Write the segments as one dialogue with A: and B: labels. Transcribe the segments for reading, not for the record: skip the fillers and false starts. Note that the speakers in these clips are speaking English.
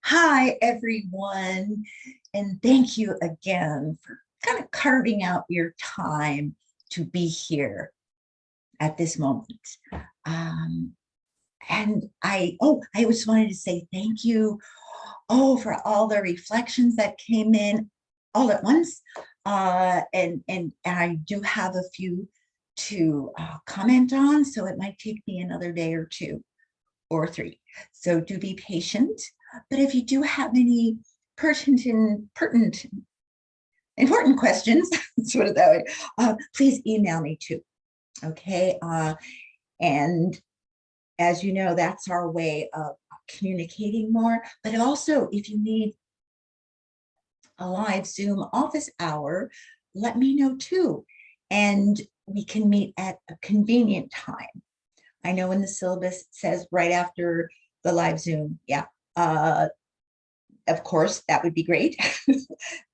A: Hi, everyone, and thank you again for kind of carving out your time to be here at this moment. Um, I just wanted to say thank you, for all the reflections that came in all at once. And I do have a few to comment on, so it might take me another day or two or three. So do be patient. But if you do have any pertinent, important questions, let's put it that way, please email me too. Okay. And as you know, that's our way of communicating more. But also, if you need a live Zoom office hour, let me know too. And we can meet at a convenient time. I know in the syllabus it says right after the live Zoom. Yeah. Of course, that would be great.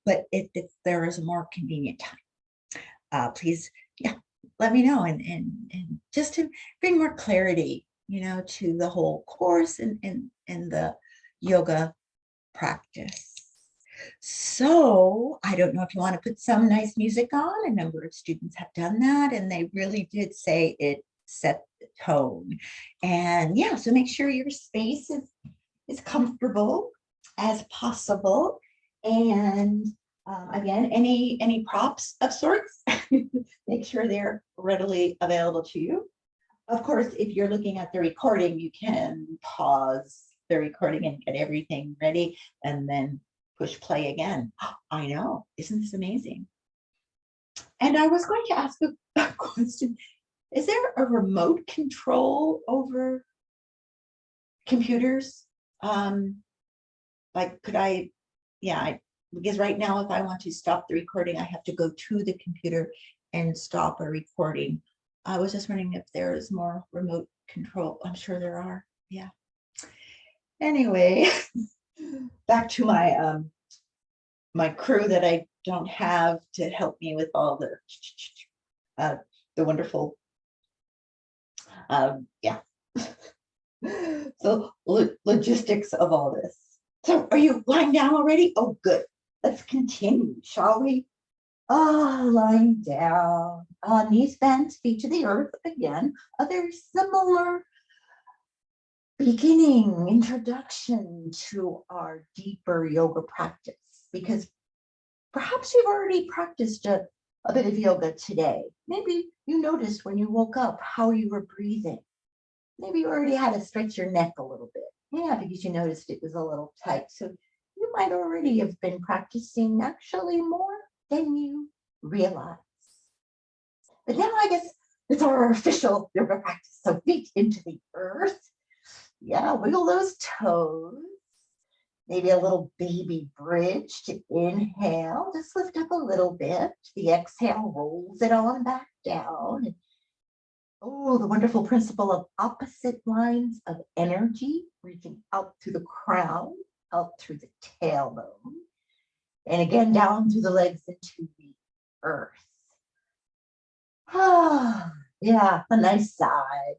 A: But if there is a more convenient time, please, yeah, let me know. And just to bring more clarity, to the whole course and the yoga practice. So I don't know if you want to put some nice music on. A number of students have done that, and they really did say it set the tone. And yeah, so make sure your space is comfortable as possible. And again, any props of sorts, make sure they're readily available to you. Of course, if you're looking at the recording, you can pause the recording and get everything ready and then push play again. I know, isn't this amazing? And I was going to ask a question. Is there a remote control over computers? Like, could I, yeah, because right now, if I want to stop the recording, I have to go to the computer and stop a recording. I was just wondering if there is more remote control. I'm sure there are. Yeah. Anyway, back to my crew that I don't have to help me with all the wonderful, yeah. So logistics of all this. So are you lying down already? Oh, good. Let's continue, shall we? Lying down, knees bent, feet to the earth. Again, a very similar beginning, introduction to our deeper yoga practice, because perhaps you've already practiced a bit of yoga today. Maybe you noticed when you woke up how you were breathing. Maybe you already had to stretch your neck a little bit. Yeah, because you noticed it was a little tight. So you might already have been practicing actually more than you realize. But now I guess it's our official yoga practice. So feet into the earth. Yeah, wiggle those toes. Maybe a little baby bridge to inhale. Just lift up a little bit. The exhale rolls it on back down. Oh, the wonderful principle of opposite lines of energy, reaching out through the crown, out through the tailbone, and again down through the legs into the earth. Ah, yeah, a nice sigh.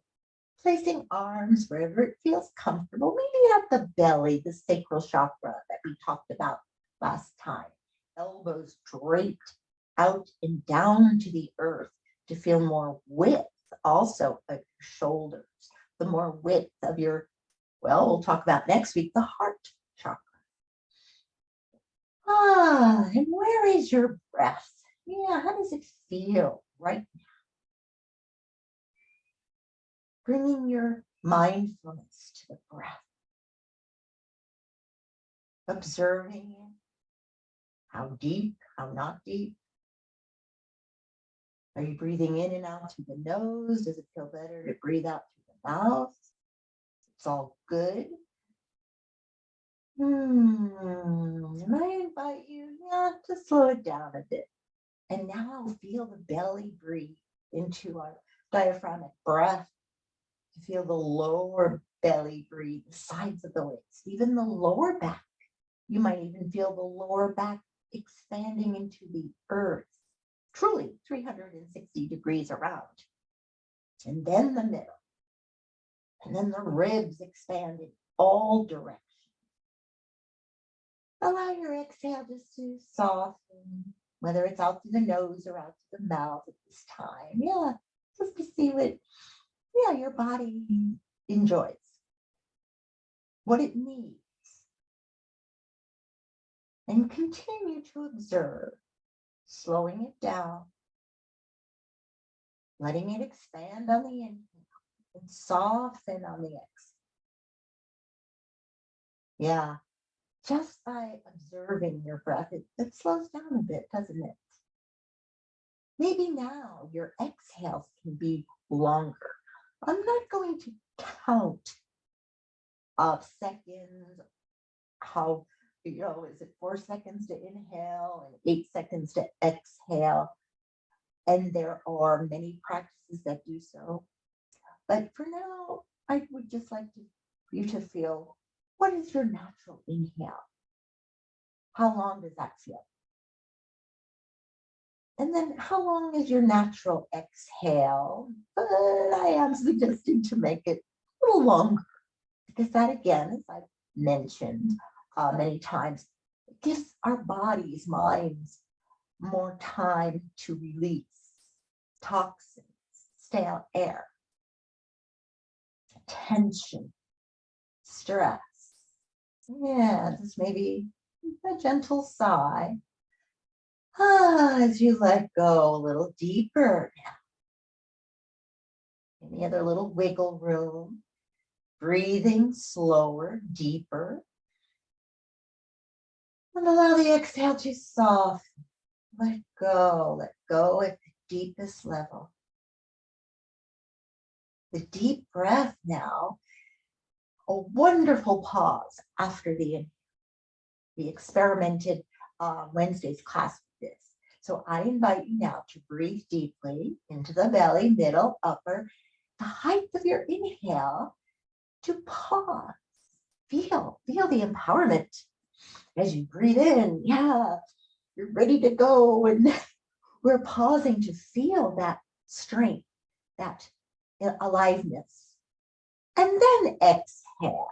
A: Placing arms wherever it feels comfortable, maybe at the belly, the sacral chakra that we talked about last time. Elbows draped out and down to the earth to feel more width also of your shoulders, the more width of your, well, we'll talk about next week, the heart chakra. And where is your breath? Yeah, how does it feel right now? Bringing your mindfulness to the breath, observing it, how deep, how not deep. Are you breathing in and out through the nose? Does it feel better to breathe out through the mouth? It's all good. And I invite you, to slow it down a bit. And now feel the belly breathe into our diaphragmatic breath. To feel the lower belly breathe, the sides of the legs, even the lower back. You might even feel the lower back expanding into the earth, truly 360 degrees around. And then the middle. And then the ribs expand in all directions. Allow your exhale just to soften, whether it's out through the nose or out through the mouth at this time. Yeah, just to see what, yeah, your body enjoys, what it needs. And continue to observe, slowing it down, letting it expand on the inhale and soften on the exhale. Yeah, just by observing your breath, it slows down a bit, doesn't it? Maybe now your exhales can be longer. I'm not going to count of seconds, how, is it 4 seconds to inhale and 8 seconds to exhale? And there are many practices that do so. But for now, I would just like you to feel, what is your natural inhale? How long does that feel? And then how long is your natural exhale? But I am suggesting to make it a little longer, because that, again, as I've mentioned many times, it gives our bodies, minds, more time to release toxins, stale air, tension, stress. Yeah, just maybe a gentle sigh. As you let go a little deeper now. Any other little wiggle room, breathing slower, deeper. And allow the exhale to soften. Let go at the deepest level. The deep breath now, a wonderful pause after the inhale. We experimented Wednesday's class with this. So I invite you now to breathe deeply into the belly, middle, upper, the height of your inhale, to pause. Feel the empowerment as you breathe in. Yeah, you're ready to go. And we're pausing to feel that strength, that aliveness. And then exhale.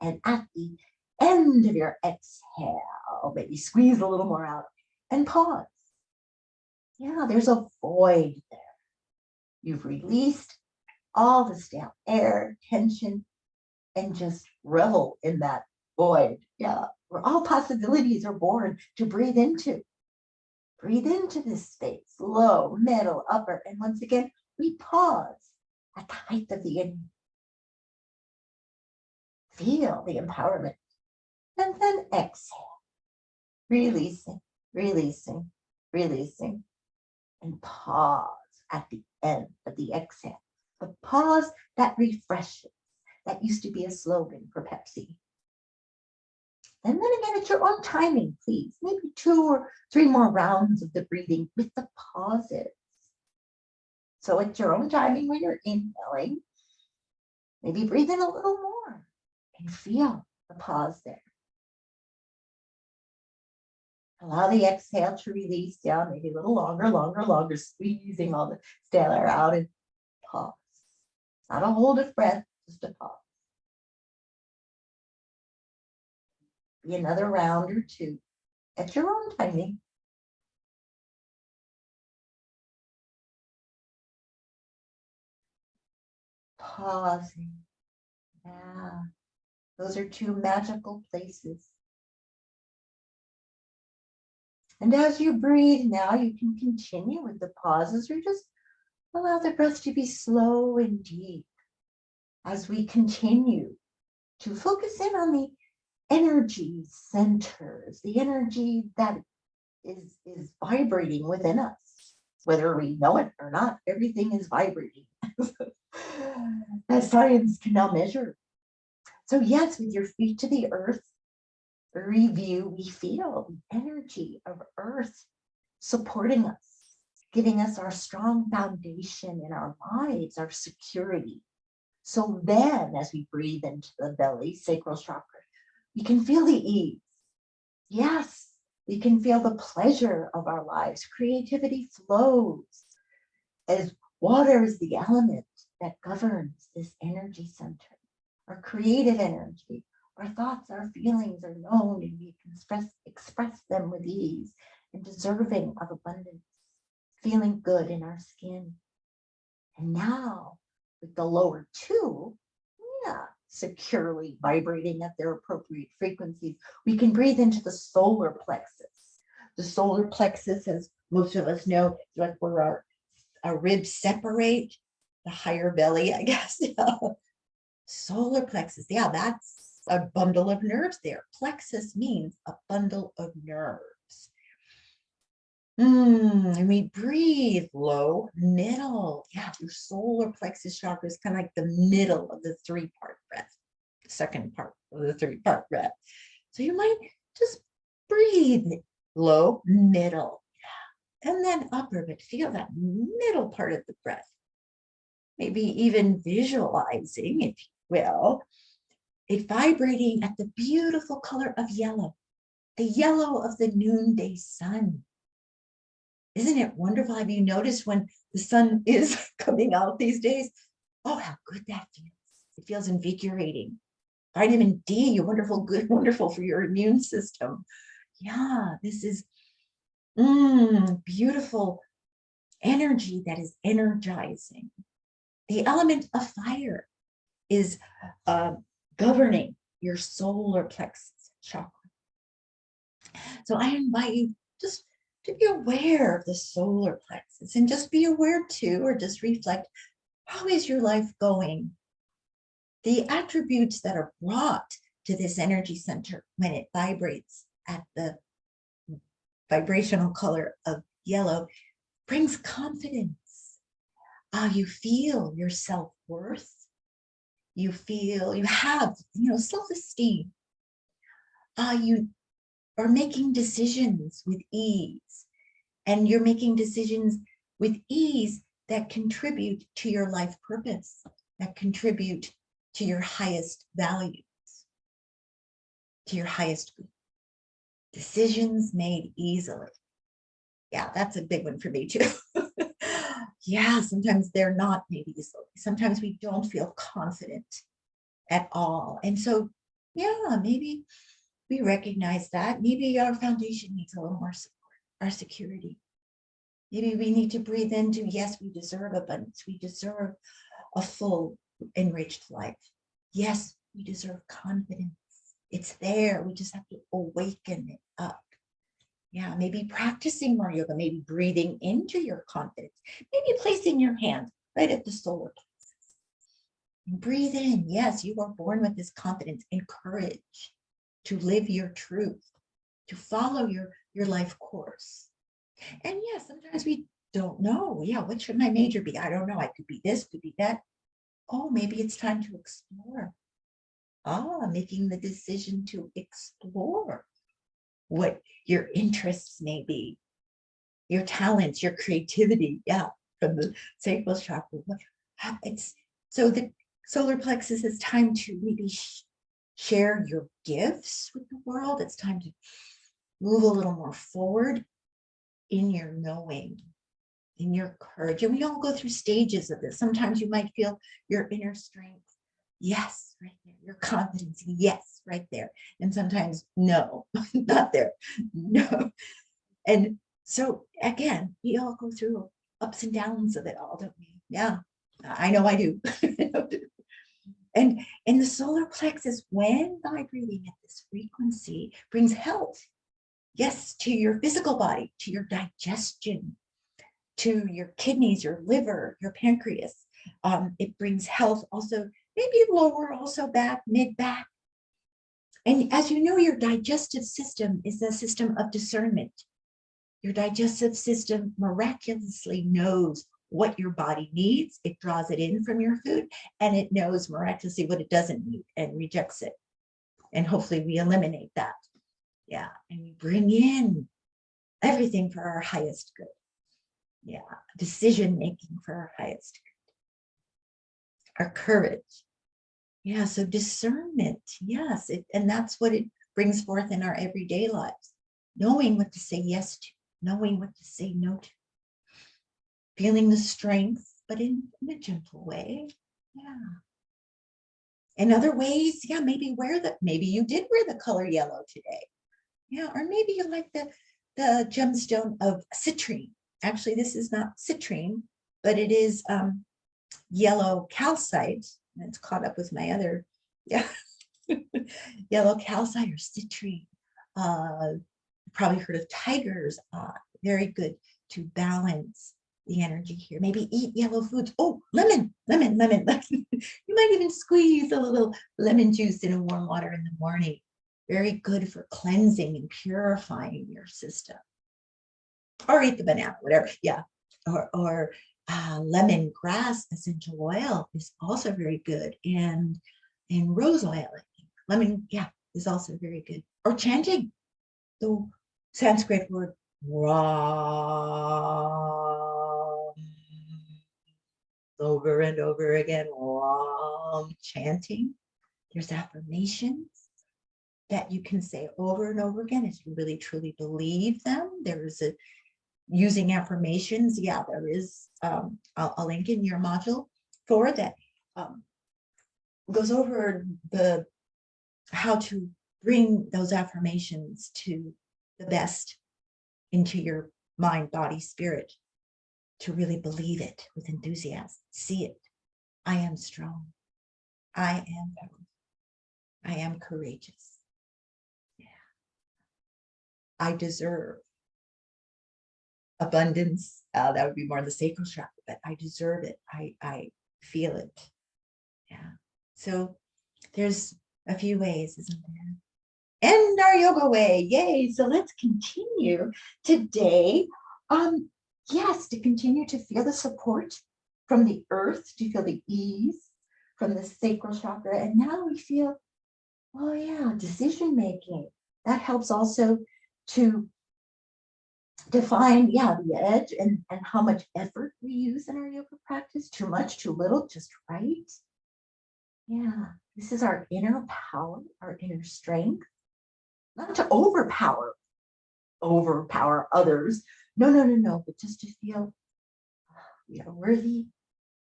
A: And at the end of your exhale, maybe squeeze a little more out and pause. Yeah, there's a void there. You've released all the stale air, tension, and just revel in that void. Yeah, where all possibilities are born to breathe into. Breathe into this space, low, middle, upper, and once again, we pause at the height of the inhale. Feel the empowerment. And then exhale, releasing, releasing, releasing, and pause at the end of the exhale. The pause that refreshes. That used to be a slogan for Pepsi. And then again, at your own timing, please. Maybe 2 or 3 more rounds of the breathing with the pauses. So at your own timing, when you're inhaling, maybe breathe in a little more and feel the pause there. Allow the exhale to release down, maybe a little longer, squeezing all the stale air out, and pause. Not a hold of breath, just a pause. Be another round or 2 at your own timing. Pausing. Yeah, those are 2 magical places. And as you breathe now, you can continue with the pauses, or just allow the breath to be slow and deep as we continue to focus in on the energy centers, the energy that is vibrating within us. Whether we know it or not, everything is vibrating, as science can now measure. So yes, with your feet to the earth, review, we feel the energy of earth supporting us, giving us our strong foundation in our lives, our security. So then as we breathe into the belly, sacral chakra, we can feel the ease. Yes, we can feel the pleasure of our lives. Creativity flows as water is the element that governs this energy center, our creative energy, Our thoughts, our feelings are known, and we can express them with ease and deserving of abundance, feeling good in our skin. And now, with the lower two, yeah, securely vibrating at their appropriate frequencies, we can breathe into the solar plexus. The solar plexus, as most of us know, is like where our ribs separate, the higher belly, I guess. Solar plexus, yeah, that's a bundle of nerves there. Plexus means a bundle of nerves. And we breathe low, middle. Yeah, your solar plexus chakra is kind of like the middle of the three-part breath, the second part of the three-part breath. So you might just breathe low, middle, and then upper, but feel that middle part of the breath. Maybe even visualizing, if you will, it vibrating at the beautiful color of yellow, the yellow of the noonday sun. Isn't it wonderful? Have you noticed when the sun is coming out these days? Oh, how good that feels. It feels invigorating. Vitamin D, you wonderful, good, wonderful for your immune system. Yeah, this is beautiful energy that is energizing. The element of fire is governing your solar plexus chakra. So I invite you just to be aware of the solar plexus and just be aware too, or just reflect, how is your life going? The attributes that are brought to this energy center when it vibrates at the vibrational color of yellow brings confidence. You feel your self-worth. You feel you have, self-esteem. You are making decisions with ease, and you're making decisions with ease that contribute to your life purpose, that contribute to your highest values, to your highest good. Decisions made easily. Yeah, that's a big one for me too. Yeah, sometimes they're not made easily. Sometimes we don't feel confident at all. And so, yeah, maybe we recognize that. Maybe our foundation needs a little more support, our security. Maybe we need to breathe into, yes, we deserve abundance. We deserve a full, enriched life. Yes, we deserve confidence. It's there. We just have to awaken it up. Yeah, maybe practicing more yoga, maybe breathing into your confidence, maybe placing your hand right at the solar plexus. And breathe in. Yes, you are born with this confidence and courage to live your truth, to follow your life course. And yes, sometimes we don't know. Yeah, what should my major be? I don't know. I could be this, could be that. Oh, maybe it's time to explore. Making the decision to explore what your interests may be, your talents, your creativity. Yeah, from the sacral chakra. It's so the solar plexus is time to maybe share your gifts with the world. It's time to move a little more forward in your knowing, in your courage. And we all go through stages of this. Sometimes you might feel your inner strength. Yes, right there. Your confidence. Yes, right there. And sometimes, no, not there. No. And so again, we all go through ups and downs of it all, don't we? Yeah, I know I do. And in the solar plexus, when vibrating at this frequency, brings health. Yes, to your physical body, to your digestion, to your kidneys, your liver, your pancreas. It brings health also, maybe lower, also back, mid-back. And as you know, your digestive system is a system of discernment. Your digestive system miraculously knows what your body needs. It draws it in from your food, and it knows miraculously what it doesn't need and rejects it. And hopefully we eliminate that. Yeah, and we bring in everything for our highest good. Yeah, decision making for our highest good. Our courage. Yeah, so discernment, yes, and that's what it brings forth in our everyday lives. Knowing what to say yes to, knowing what to say no to. Feeling the strength, but in a gentle way. Yeah. In other ways, yeah, maybe you did wear the color yellow today. Yeah, or maybe you like the gemstone of citrine. Actually, this is not citrine, but it is yellow calcite. And it's caught up with my other, yeah, yellow calcite or citrine. Probably heard of tiger's eye. Very good to balance the energy here. Maybe eat yellow foods. Oh, lemon. You might even squeeze a little lemon juice in a warm water in the morning. Very good for cleansing and purifying your system. Or eat the banana, whatever. Yeah. Or lemon grass essential oil is also very good. And rose oil, I think. Lemon, yeah, is also very good. Or chanting the Sanskrit word Ram over and over again. Ram, chanting. There's affirmations that you can say over and over again if you really truly believe them. There's a using affirmations. Yeah, there is a link in your module for that goes over the how to bring those affirmations to the best into your mind, body, spirit, to really believe it with enthusiasm. See it. I am strong. I am powerful. I am courageous. Yeah. I deserve abundance. That would be more the sacral chakra, but I deserve it. I feel it. Yeah. So there's a few ways, isn't there? And our yoga way. Yay. So let's continue today. Yes, to continue to feel the support from the earth, to feel the ease from the sacral chakra. And now we feel, oh yeah, decision making. That helps also to define, yeah, the edge and how much effort we use in our yoga practice. Too much, too little, just right. Yeah, this is our inner power, our inner strength. Not to overpower others. No, but just to feel we are worthy,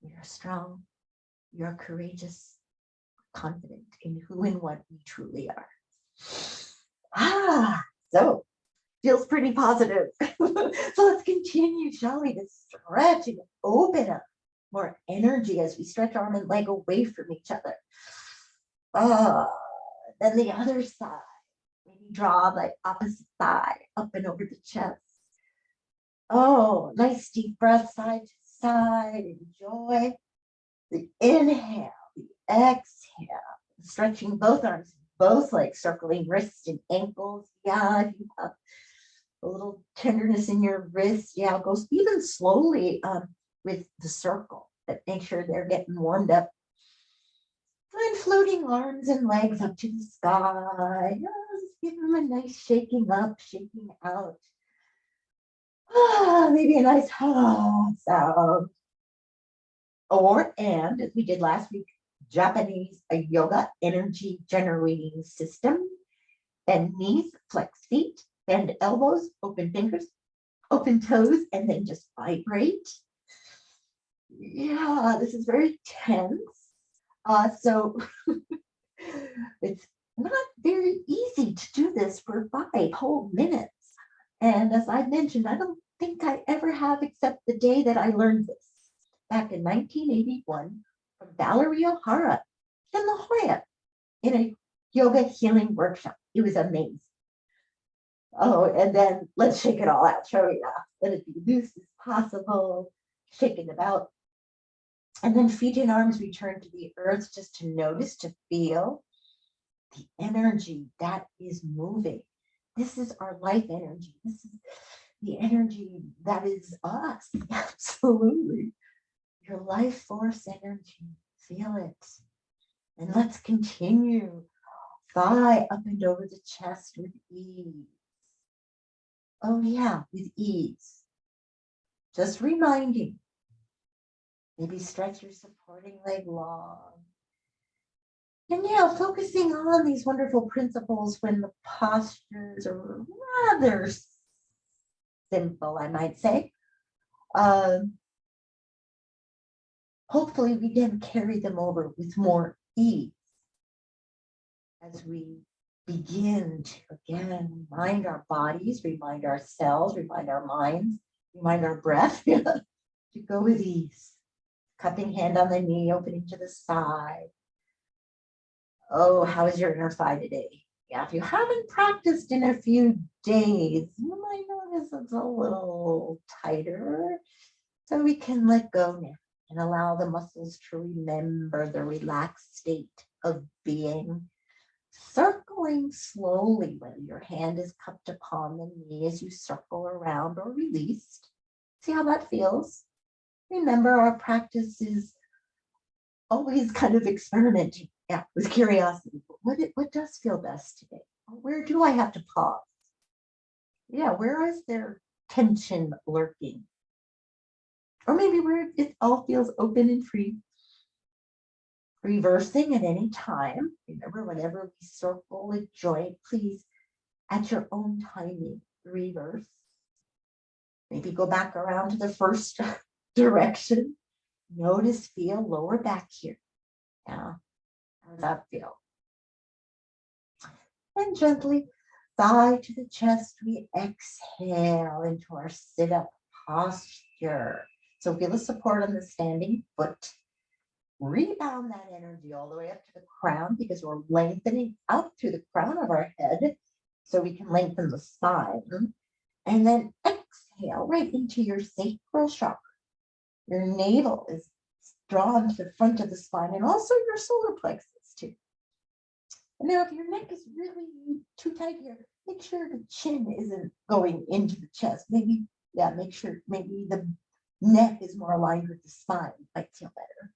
A: we are strong, we are courageous, confident in who and what we truly are. So feels pretty positive. So let's continue, shall we, to stretch and open up more energy as we stretch arm and leg away from each other. Then the other side. Maybe draw the opposite thigh up and over the chest. Oh, nice deep breath side to side. Enjoy the inhale, the exhale. Stretching both arms, both legs, circling wrists and ankles. Yeah, if you have a little tenderness in your wrist, yeah, go even slowly with the circle, but make sure they're getting warmed up. And floating arms and legs up to the sky. Just give them a nice shaking up, shaking out. Maybe a nice sound. And as we did last week, Japanese yoga energy generating system. Bend knees, flex feet, bend elbows, open fingers, open toes, and then just vibrate. Yeah, this is very tense. So it's not very easy to do this for 5 whole minutes. And as I mentioned, I don't think I ever have except the day that I learned this back in 1981 from Valerie O'Hara in La Jolla in a yoga healing workshop. It was amazing. Oh, and then let's shake it all out, shall we? Let it be loose as possible, shake it about. And then feet and arms return to the earth just to notice, to feel the energy that is moving. This is our life energy. This is the energy that is us. Absolutely. Your life force energy. Feel it. And let's continue. Thigh up and over the chest with ease. Oh, yeah, with ease. Just reminding. Maybe stretch your supporting leg long. And yeah, focusing on these wonderful principles when the postures are rather simple, I might say. Hopefully we can carry them over with more ease
B: as we begin to again remind our bodies, remind ourselves, remind our minds, remind our breath to go with ease. Cupping hand on the knee, opening to the side. Oh, how is your inner thigh today? Yeah, if you haven't practiced in a few days, you might notice it's a little tighter. So we can let go now and allow the muscles to remember the relaxed state of being. Circling slowly, whether your hand is cupped upon the knee as you circle around or released. See how that feels? Remember, our practice is always kind of experimenting, yeah, with curiosity. What does feel best today? Where do I have to pause? Yeah, where is there tension lurking? Or maybe where it all feels open and free. Reversing at any time. Remember, whenever we circle a joint, please, at your own timing, reverse. Maybe go back around to the first direction. Notice, feel lower back here. Yeah, how does that feel? And gently, thigh to the chest, we exhale into our sit-up posture. So feel the support on the standing foot. Rebound that energy all the way up to the crown because we're lengthening out through the crown of our head so we can lengthen the spine. And then exhale right into your sacral chakra. Your navel is drawn to the front of the spine and also your solar plexus too. And now if your neck is really too tight here, make sure the chin isn't going into the chest. Maybe, yeah, make sure maybe the neck is more aligned with the spine. Might feel better.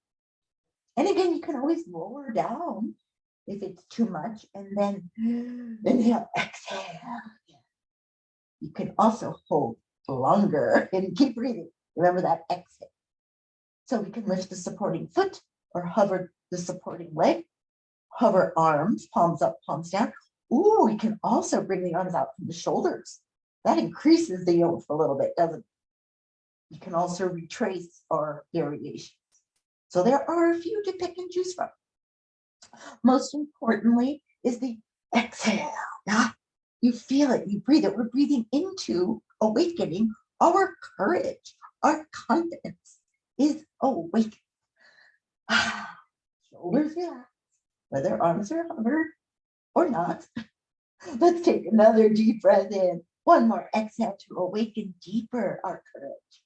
B: And again, you can always lower down if it's too much and then inhale, exhale. You can also hold longer and keep breathing. Remember that exhale. So we can lift the supporting foot or hover the supporting leg, hover arms, palms up, palms down. Ooh, we can also bring the arms out from the shoulders. That increases the yoke a little bit, doesn't it? You can also retrace our variations. So there are a few to pick and choose from. Most importantly is the exhale. Yeah, you feel it, you breathe it. We're breathing into awakening our courage, our confidence is awakened. Shoulders relax, whether arms are hovered or not. Let's take another deep breath in. One more exhale to awaken deeper our courage.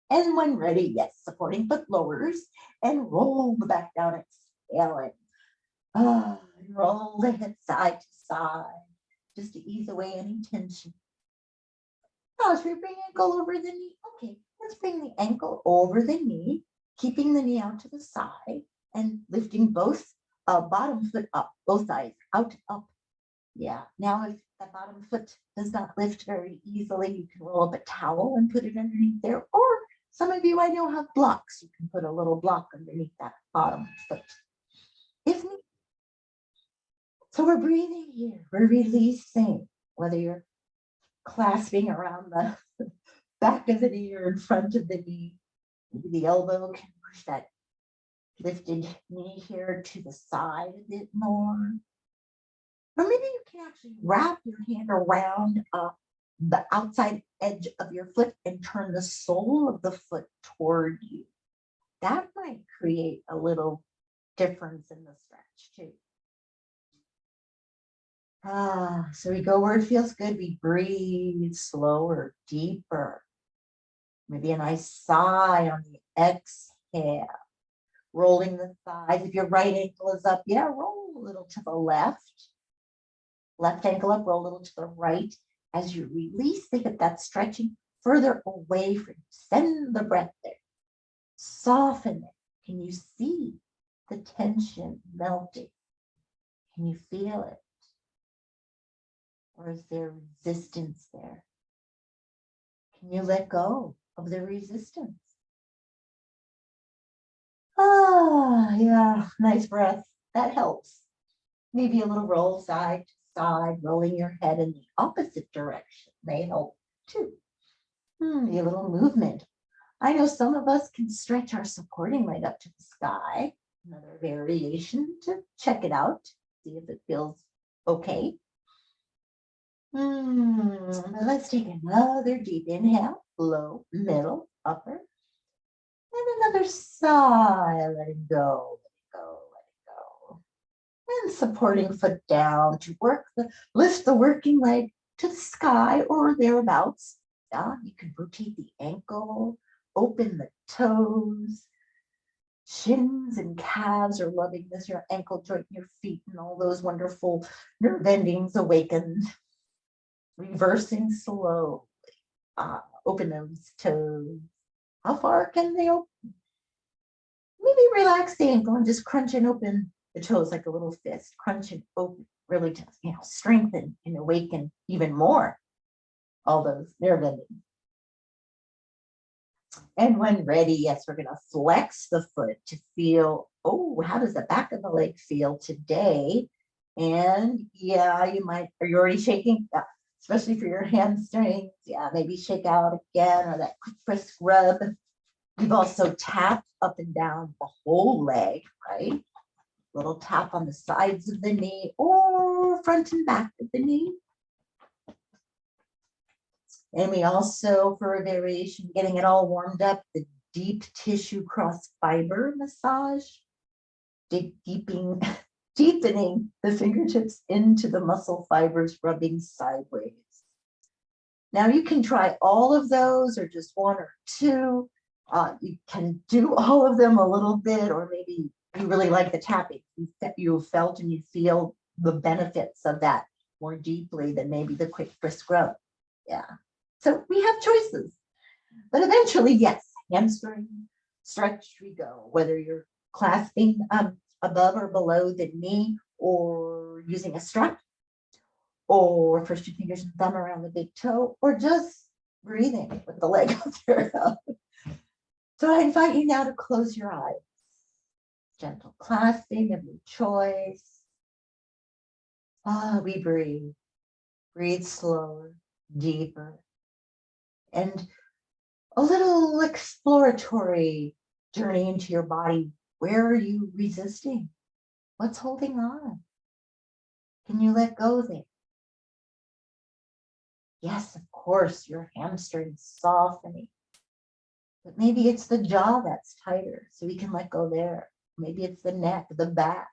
B: And when ready, yes, supporting foot lowers and roll the back down, exhaling. Roll the hips side to side, just to ease away any tension. Now, should we bring ankle over the knee? Okay, let's bring the ankle over the knee, keeping the knee out to the side and lifting both bottom foot up, both sides, out, up. Yeah, now if the bottom foot does not lift very easily, you can roll up a towel and put it underneath there. Or some of you I know have blocks. You can put a little block underneath that bottom foot. If need. So we're breathing here, we're releasing, whether you're clasping around the back of the knee or in front of the knee. Maybe the elbow can push that lifted knee here to the side a bit more. Or maybe you can actually wrap your hand around the outside edge of your foot and turn the sole of the foot toward you. That might create a little difference in the stretch too. So we go where it feels good. We breathe slower, deeper. Maybe a nice sigh on the exhale. Rolling the thighs. If your right ankle is up, yeah, roll a little to the left. Left ankle up, roll a little to the right. As you release the hip, that's stretching further away from you. Send the breath there. Soften it. Can you see the tension melting? Can you feel it? Or is there resistance there? Can you let go of the resistance? Yeah, nice breath. That helps. Maybe a little roll side to side, rolling your head in the opposite direction may help too. Maybe a little movement. I know some of us can stretch our supporting leg up to the sky. Another variation to check it out. See if it feels okay. Let's take another deep inhale, low, middle, upper, and another sigh, letting go, let it go, let it go. And supporting foot down to lift the working leg to the sky or thereabouts. You can rotate the ankle, open the toes. Shins and calves are loving this, your ankle joint, your feet, and all those wonderful nerve endings awakened. Reversing slowly. Open those toes. How far can they open? Maybe relax the ankle and just crunch and open the toes like a little fist. Crunch and open, really to, strengthen and awaken even more all those nerve endings. And when ready, yes, we're going to flex the foot to feel, oh, how does the back of the leg feel today? And yeah, are you already shaking? Yeah, especially for your hamstrings. Yeah, maybe shake out again, or that quick brisk rub. We've also tapped up and down the whole leg, right? Little tap on the sides of the knee or front and back of the knee. And we also, for a variation, getting it all warmed up, the deep tissue cross fiber massage, deepening the fingertips into the muscle fibers, rubbing sideways. Now you can try all of those or just one or two. You can do all of them a little bit, or maybe you really like the tapping. You felt and you feel the benefits of that more deeply than maybe the quick brisk rub. Yeah. So we have choices, but eventually, yes, hamstring stretch we go, whether you're clasping above or below the knee or using a strap, or first your fingers and thumb around the big toe, or just breathing with the leg up there. So I invite you now to close your eyes. Gentle clasping of your choice. We breathe. Breathe slower, deeper. And a little exploratory journey into your body. Where are you resisting? What's holding on? Can you let go there? Yes, of course, your hamstrings softening. But maybe it's the jaw that's tighter, so we can let go there. Maybe it's the neck, the back.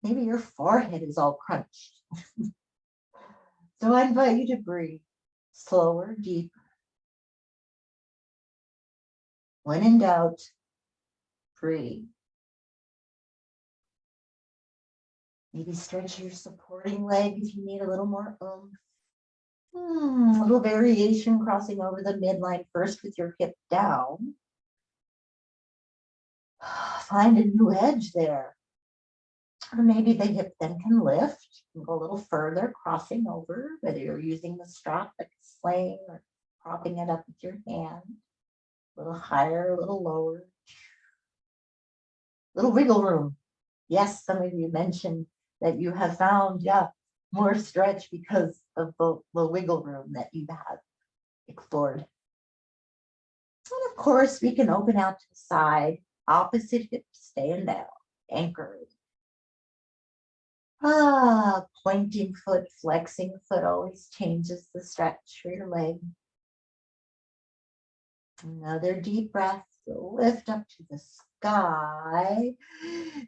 B: Maybe your forehead is all crunched. So I invite you to breathe slower, deeper. When in doubt, breathe. Maybe stretch your supporting leg if you need a little more oomph. A little variation crossing over the midline first with your hip down. Find a new edge there. Or maybe the hip then can lift and go a little further, crossing over, whether you're using the strap like a sling or propping it up with your hand. A little higher, a little lower. Little wiggle room. Yes, some of you mentioned that you have found, more stretch because of the wiggle room that you have explored. And of course, we can open out to the side, opposite hip, stand down, anchored. Pointing foot, flexing foot always changes the stretch for your leg. Another deep breath, lift up to the sky.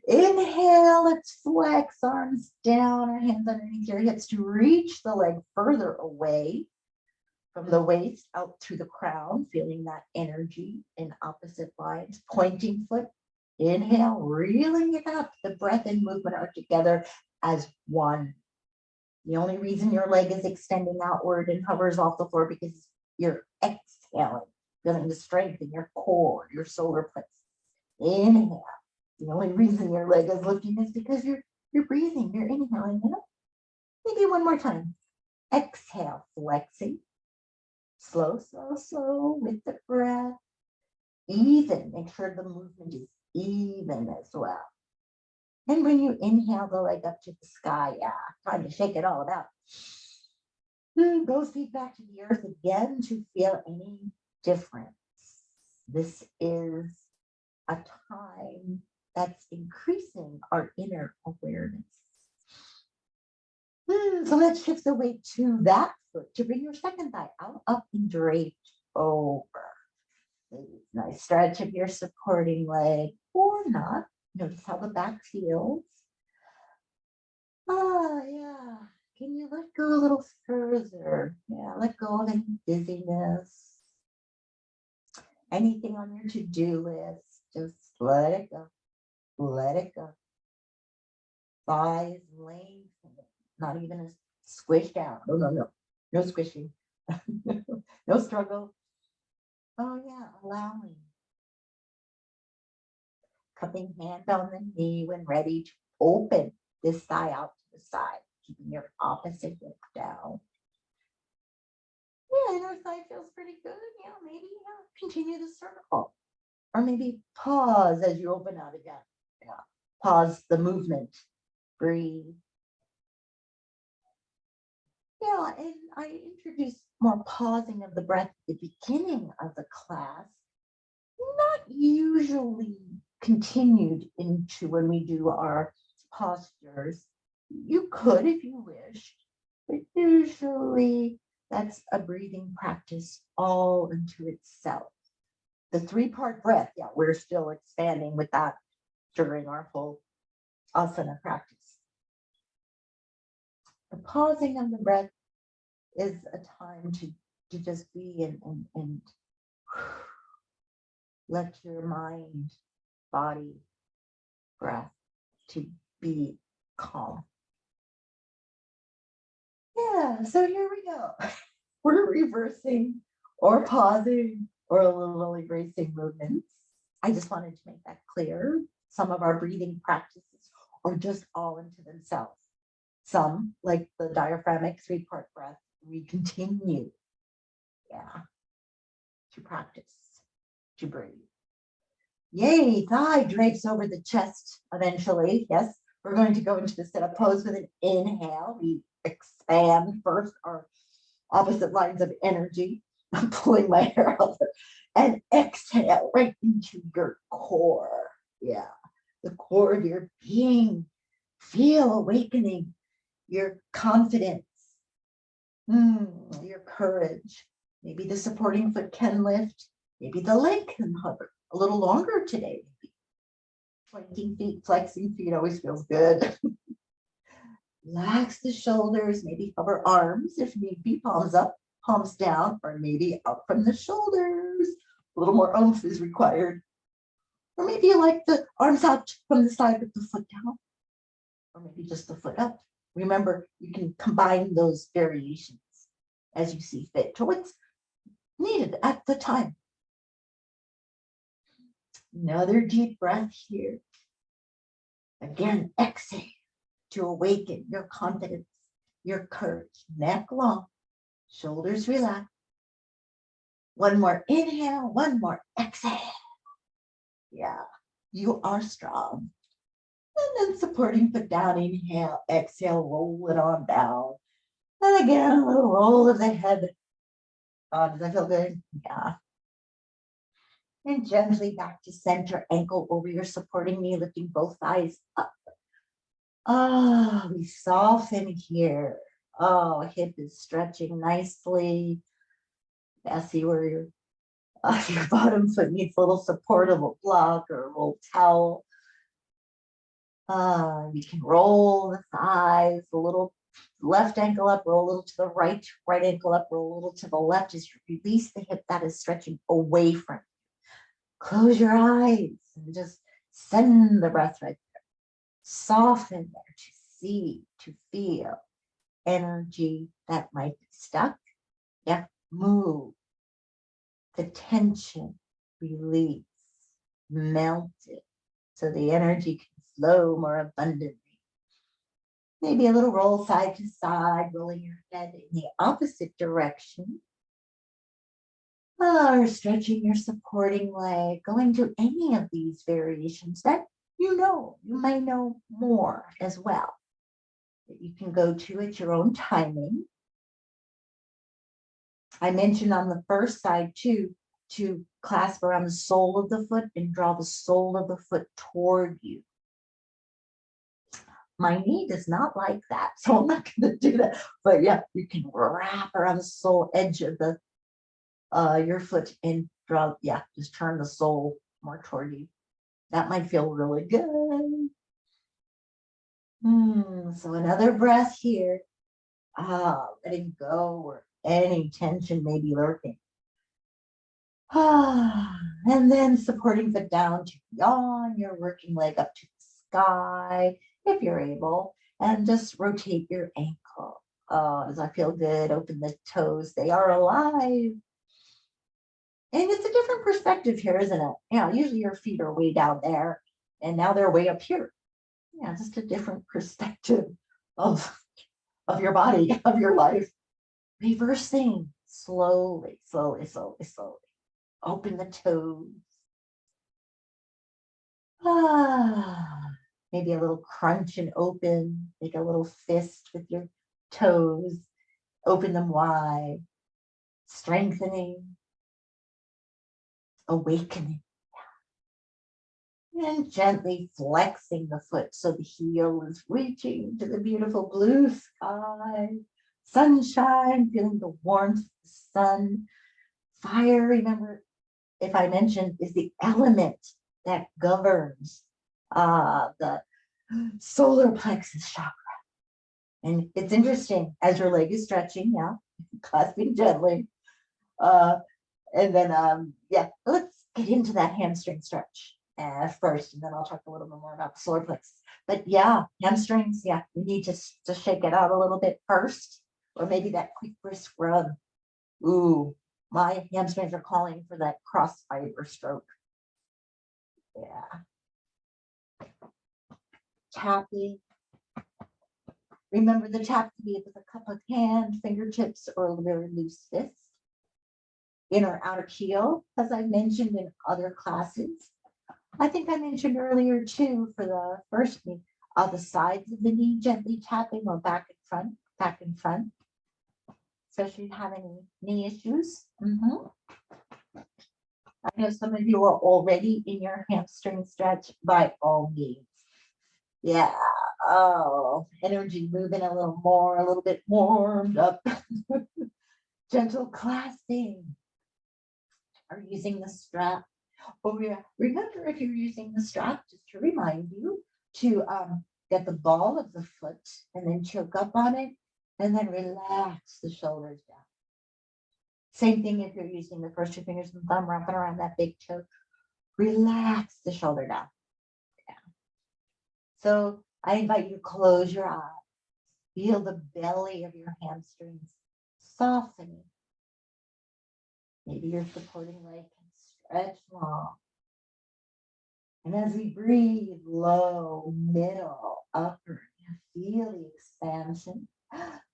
B: Inhale, let's flex, arms down, our hands underneath your hips to reach the leg further away from the waist out through the crown, feeling that energy in opposite lines. Pointing foot, inhale, reeling it up. The breath and movement are together as one. The only reason your leg is extending outward and hovers off the floor because you're exhaling, feeling the strength in your core, your solar plexus. Inhale. The only reason your leg is lifting is because you're breathing, you're inhaling it up. Maybe one more time. Exhale, flexing. Slow, slow, slow with the breath. Even, make sure the movement is even as well. And when you inhale the leg up to the sky, time to shake it all about. Go feet back to the earth again to feel any difference. This is a time that's increasing our inner awareness. So let's shift the weight to that foot to bring your second thigh out, up and draped over. Nice stretch of your supporting leg or not. Notice how the back feels. Oh, yeah. Can you let go a little further? Yeah, let go of any dizziness. Anything on your to-do list, just let it go. Let it go. Thighs length, not even a squish down. No, no, no. No squishing. No struggle. Oh, yeah, allowing. Cupping hand on the knee when ready to open this thigh out to the side, keeping your opposite hip down. Yeah, inner thigh feels pretty good. Yeah, maybe continue the circle. Or maybe pause as you open out again. Yeah, pause the movement. Breathe. Yeah, and I introduced more pausing of the breath at the beginning of the class, not usually continued into when we do our postures. You could if you wished, but usually that's a breathing practice all into itself. The 3-part breath, yeah, we're still expanding with that during our whole asana practice. The pausing of the breath is a time to just be and let your mind, body, breath to be calm. Yeah, so here we go. We're reversing or pausing or a little erasing movements. I just wanted to make that clear. Some of our breathing practices are just all into themselves. Some, like the diaphragmatic 3-part breath, we continue, to practice, to breathe. Yay, thigh drapes over the chest eventually. Yes, we're going to go into the sit-up pose with an inhale. We expand first our opposite lines of energy. I'm pulling my hair out there. And exhale right into your core. Yeah, the core of your being. Feel awakening your confidence, your courage. Maybe the supporting foot can lift. Maybe the leg can hover a little longer today. Pointing feet, flexing feet always feels good. Relax the shoulders, maybe hover arms if need be, palms up, palms down, or maybe up from the shoulders. A little more oomph is required. Or maybe you like the arms out from the side with the foot down, or maybe just the foot up. Remember, you can combine those variations as you see fit to what's needed at the time. Another deep breath here. Again, exhale to awaken your confidence, your courage. Neck long, shoulders relaxed. One more inhale, one more exhale. Yeah, you are strong. And then supporting foot down, inhale, exhale, roll it on down. And again, a little roll of the head. Does that feel good? Yeah. And gently back to center, ankle over your supporting knee, lifting both thighs up. Oh, we soften here. Oh, hip is stretching nicely. I see where your bottom foot needs a little support of a block or a rolled towel. You can roll the thighs, a little left ankle up, roll a little to the right, right ankle up, roll a little to the left as you release the hip that is stretching away from you. Close your eyes and just send the breath right there. Soften there to see, to feel energy that might be stuck. Yeah, move. The tension, release, melt it so the energy can flow more abundantly. Maybe a little roll side to side, rolling your head in the opposite direction. Or stretching your supporting leg, going to any of these variations that you may know more as well, that you can go to at your own timing. I mentioned on the first side too, to clasp around the sole of the foot and draw the sole of the foot toward you. My knee does not like that, so I'm not going to do that. But yeah, you can wrap around the sole edge of the your foot and draw. Yeah, just turn the sole more toward you. That might feel really good. So another breath here. Letting go or any tension may be lurking. And then supporting foot down to yawn, your working leg up to the sky, if you're able, and just rotate your ankle. Does that feel good? Open the toes. They are alive. And it's a different perspective here, isn't it? Usually your feet are way down there, and now they're way up here. Yeah, just a different perspective of your body, of your life. Reversing slowly, slowly, slowly, slowly. Open the toes. Maybe a little crunch and open. Make a little fist with your toes. Open them wide. Strengthening. Awakening. And gently flexing the foot so the heel is reaching to the beautiful blue sky. Sunshine, feeling the warmth of the sun. Fire, remember, if I mentioned, is the element that governs the solar plexus chakra. And it's interesting, as your leg is stretching, clasping gently. And then, let's get into that hamstring stretch first, and then I'll talk a little bit more about the solar plexus. But hamstrings, we need to shake it out a little bit first, or maybe that quick brisk rub. Ooh, my hamstrings are calling for that cross fiber stroke. Yeah. Tapping. Remember, the tap can be with a cup of hand, fingertips, or a very loose fist. Inner outer heel, as I mentioned in other classes. I think I mentioned earlier too, for the first knee, the sides of the knee gently tapping, or back and front, especially if you have any knee issues. I know some of you are already in your hamstring stretch, by all means. Yeah. Oh, energy moving a little bit warmed up. Gentle clasping. Or using the strap. Remember, if you're using the strap, just to remind you to get the ball of the foot and then choke up on it, and then relax the shoulders down. Same thing if you're using the first two fingers and thumb wrapping around that big toe. Relax the shoulder down. So I invite you to close your eyes. Feel the belly of your hamstrings softening. Maybe your supporting leg can stretch long. And as we breathe, low, middle, upper, feel the expansion.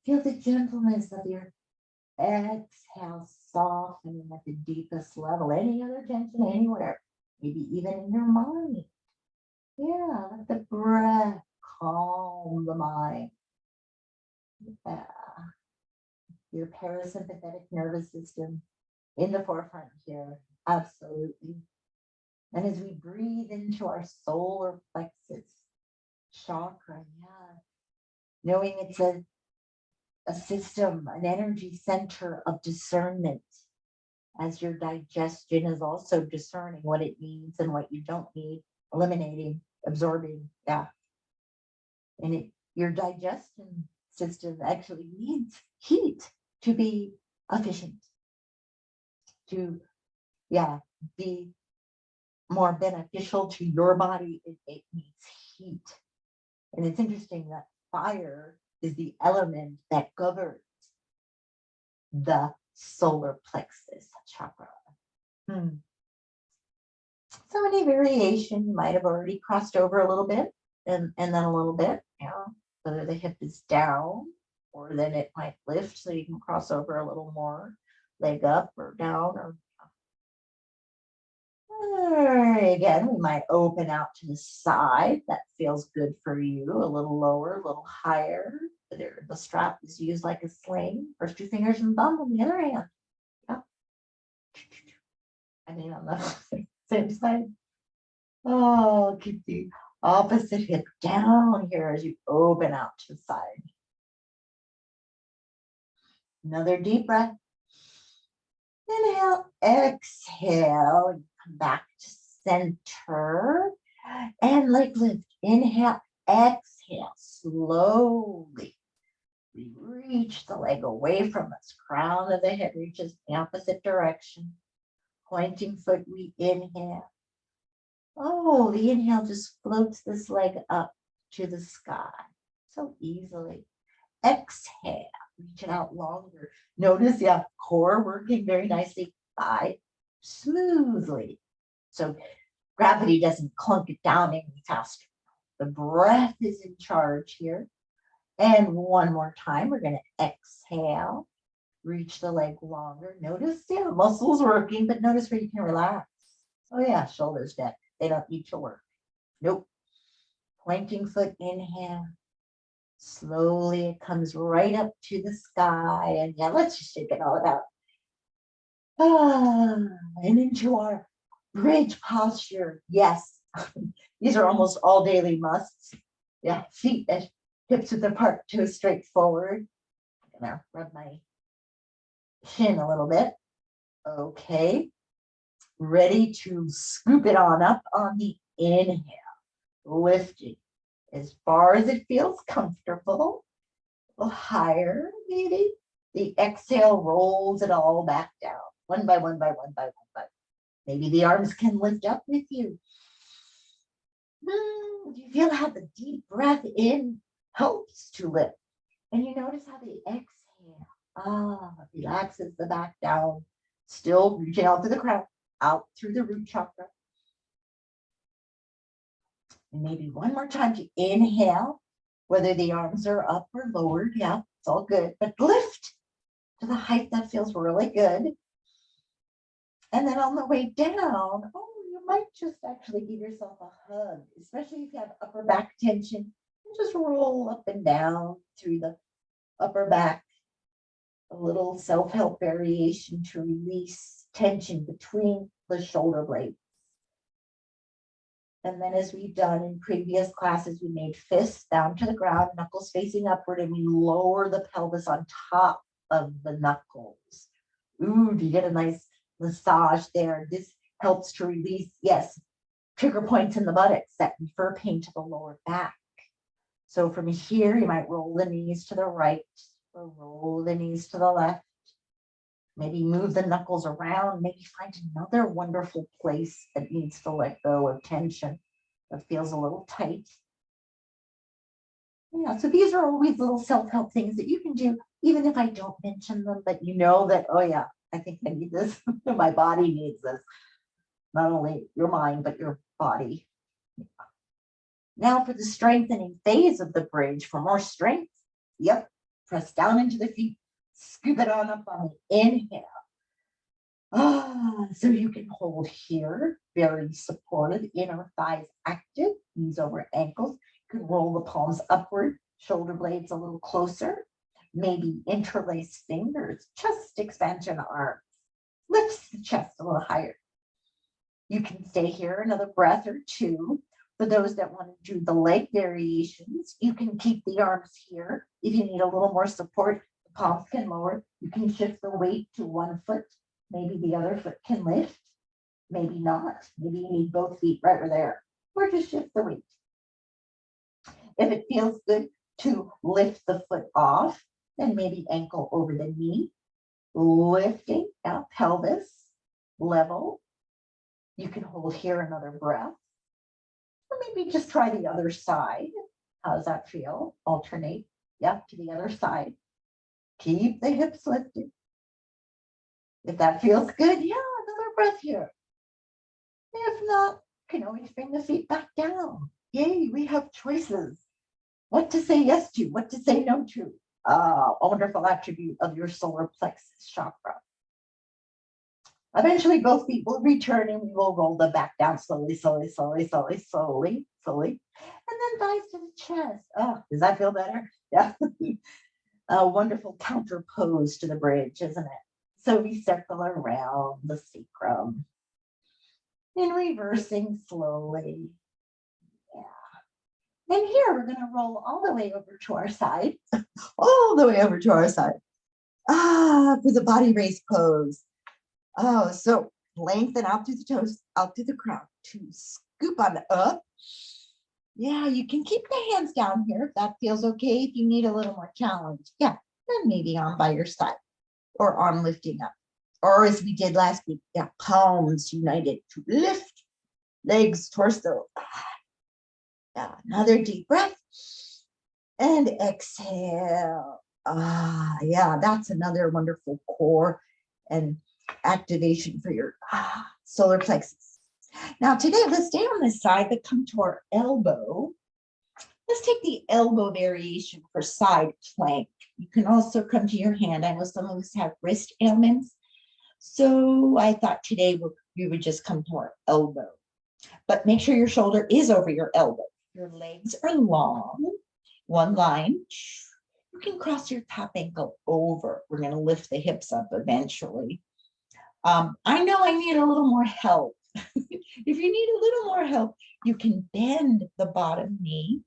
B: Feel the gentleness of your exhale, softening at the deepest level. Any other tension anywhere, maybe even in your mind. Let the breath calm the mind. Your parasympathetic nervous system in the forefront here, absolutely. And as we breathe into our solar plexus chakra, knowing it's a system, an energy center of discernment, as your digestion is also discerning what it needs and what you don't need, eliminating, absorbing, And your digestion system actually needs heat to be efficient, to be more beneficial to your body. It needs heat. And it's interesting that fire is the element that governs the solar plexus chakra. So any variation, you might have already crossed over a little bit and then a little bit, whether the hip is down, or then it might lift so you can cross over a little more, leg up or down, or again, we might open out to the side. That feels good for you. A little lower, a little higher. There, the strap is used like a sling. First two fingers and thumb on the other hand. I mean, on the same side. Oh, keep the opposite hip down here as you open out to the side. Another deep breath. Inhale, exhale, and come back to center and leg lift. Inhale, exhale, slowly. We reach the leg away from us. Crown of the head reaches the opposite direction. Pointing foot, we inhale. Oh, the inhale just floats this leg up to the sky so easily. Exhale, reach it out longer. Notice, yeah, core working very nicely. Thigh smoothly. So gravity doesn't clunk it down any faster. The breath is in charge here. And one more time, we're going to exhale. Reach the leg longer. Notice, yeah, muscles working, but notice where you can relax. Oh yeah, shoulders down. They don't need to work. Nope. Pointing foot, inhale. Slowly it comes right up to the sky. And yeah, let's just shake it all out. And into our bridge posture. Yes, these are almost all daily musts. Yeah, feet and hips width apart to a straight forward. I'm gonna rub my shin a little bit. Okay. Ready to scoop it on up on the inhale. Lifting as far as it feels comfortable. A little higher, maybe. The exhale rolls it all back down. One by one by one by one by. Maybe the arms can lift up with you. Do you feel how the deep breath in helps to lift? And you notice how the exhale relaxes the back down. Still reaching out to the crown, out through the root chakra. And maybe one more time to inhale, whether the arms are up or lowered. Yeah, it's all good. But lift to the height that feels really good. And then on the way down, you might just actually give yourself a hug, especially if you have upper back tension. And just roll up and down through the upper back. A little self-help variation to release tension between the shoulder blades. And then as we've done in previous classes, we made fists down to the ground, knuckles facing upward, and we lower the pelvis on top of the knuckles. Ooh, do you get a nice massage there? This helps to release, yes, trigger points in the buttocks that refer pain to the lower back. So from here, you might roll the knees to the right or roll the knees to the left. Maybe move the knuckles around, maybe find another wonderful place that needs to let go of tension that feels a little tight. Yeah, so these are always little self-help things that you can do, even if I don't mention them, but you know that, oh yeah, I think I need this. My body needs this. Not only your mind, but your body. Now for the strengthening phase of the bridge, for more strength, yep, press down into the feet, scoop it on up on the inhale. So you can hold here, very supportive, inner thighs active, knees over ankles. You can roll the palms upward, shoulder blades a little closer, maybe interlace fingers, chest expansion arms, lifts the chest a little higher. You can stay here another breath or two. For those that want to do the leg variations, you can keep the arms here. If you need a little more support, the palms can lower. You can shift the weight to one foot. Maybe the other foot can lift. Maybe not. Maybe you need both feet right or there. Or just shift the weight. If it feels good to lift the foot off, then maybe ankle over the knee. Lifting out pelvis, level. You can hold here another breath. Or maybe just try the other side. How does that feel? Alternate. Yep, to the other side. Keep the hips lifted. If that feels good, yeah, another breath here. If not, you can always bring the feet back down. Yay, we have choices. What to say yes to, what to say no to. A wonderful attribute of your solar plexus chakra. Eventually, both feet will return and we will roll them back down slowly, slowly, slowly, slowly, slowly, slowly. And then thighs to the chest. Oh, does that feel better? Yeah. A wonderful counter pose to the bridge, isn't it? So we circle around the sacrum. and reversing slowly. Yeah. And here we're going to roll all the way over to our side, all the way over to our side. For the body raise pose. Oh, so lengthen out through the toes, out through the crown to scoop on up. Yeah, you can keep the hands down here if that feels okay. If you need a little more challenge, yeah, then maybe on by your side or arm lifting up. Or as we did last week, yeah, palms united to lift, legs, torso. Yeah, another deep breath and exhale. Yeah, that's another wonderful core and activation for your solar plexus. Now today, let's stay on this side, but come to our elbow. Let's take the elbow variation for side plank. You can also come to your hand. I know some of us have wrist ailments, so I thought today we would just come to our elbow. But make sure your shoulder is over your elbow. Your legs are long, one line. You can cross your top ankle over. We're going to lift the hips up eventually. I know I need a little more help. If you need a little more help, you can bend the bottom knee,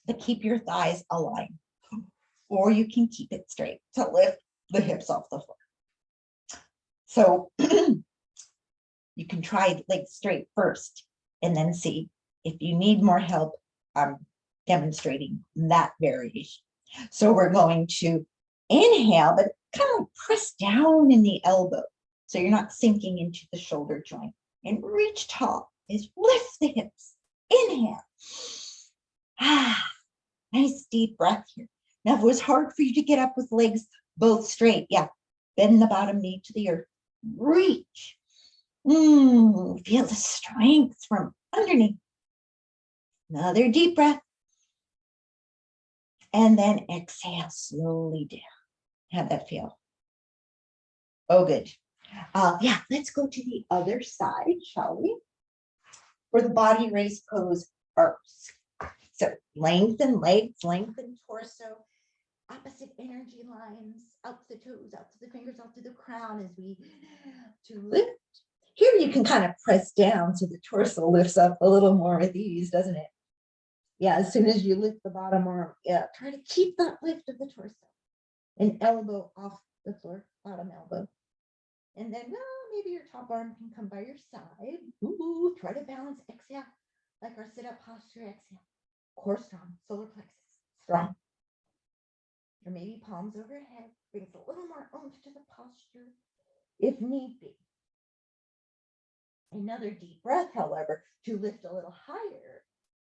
B: but keep your thighs aligned. Or you can keep it straight to lift the hips off the floor. So you can try legs straight first and then see if you need more help. I'm demonstrating that variation. So we're going to inhale, but kind of press down in the elbow so you're not sinking into the shoulder joint, and reach tall is lift the hips. Inhale. Nice deep breath here. Now, if it was hard for you to get up with legs both straight, yeah, bend the bottom knee to the earth. Reach. Feel the strength from underneath. Another deep breath. And then exhale slowly down. How'd that feel? Oh, good. Yeah, let's go to the other side, shall we? For the body raise pose first. So lengthen legs, lengthen torso, opposite energy lines, out to the toes, out to the fingers, out to the crown as we to lift. Here you can kind of press down so the torso lifts up a little more with ease, doesn't it? Yeah, as soon as you lift the bottom arm, yeah, try to keep that lift of the torso. An elbow off the floor, bottom elbow. And then maybe your top arm can come by your side. Ooh, try to balance, exhale, like our sit-up posture, exhale. Core strong, solar plexus, strong. Or maybe palms overhead, brings a little more oomph to the posture, if need be. Another deep breath, however, to lift a little higher,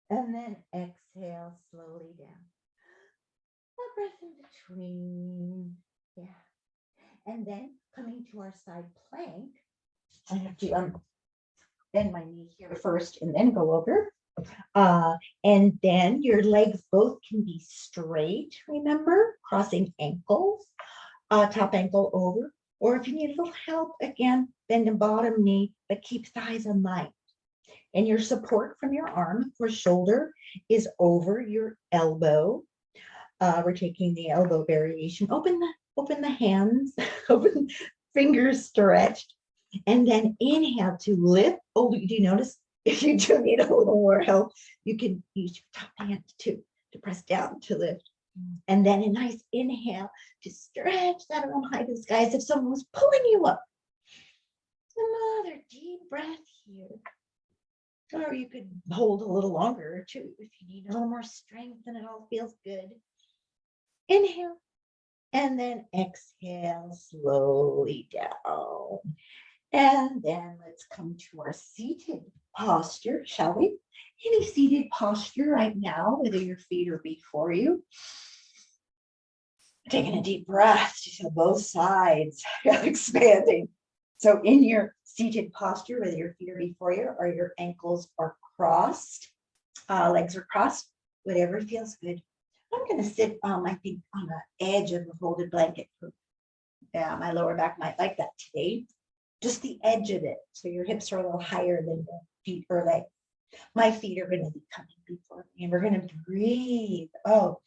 B: and then exhale slowly down. A breath in between, yeah. And then coming to our side plank, I have to bend my knee here first and then go over. And then your legs both can be straight, remember, crossing ankles, top ankle over. Or if you need a little help, again, bend the bottom knee, but keep thighs aligned. And your support from your arm for shoulder is over your elbow. We're taking the elbow variation. Open the hands, open fingers stretched, and then inhale to lift. Oh, do you notice if you do need a little more help, you can use your top hand to press down to lift. And then a nice inhale to stretch that arm high to the sky as if someone was pulling you up. Another deep breath here. Or you could hold a little longer too if you need a little more strength and it all feels good. Inhale. And then exhale slowly down. And then let's come to our seated posture, shall we? Any seated posture right now, whether your feet are before you. Taking a deep breath to both sides, expanding. So in your seated posture, whether your feet are before you or your ankles are crossed, legs are crossed, whatever feels good. I'm going to sit, I think, on the edge of the folded blanket. Yeah, my lower back might like that today. Just the edge of it. So your hips are a little higher than your feet or legs. My feet are going to be coming before me, and we're going to breathe. Oh,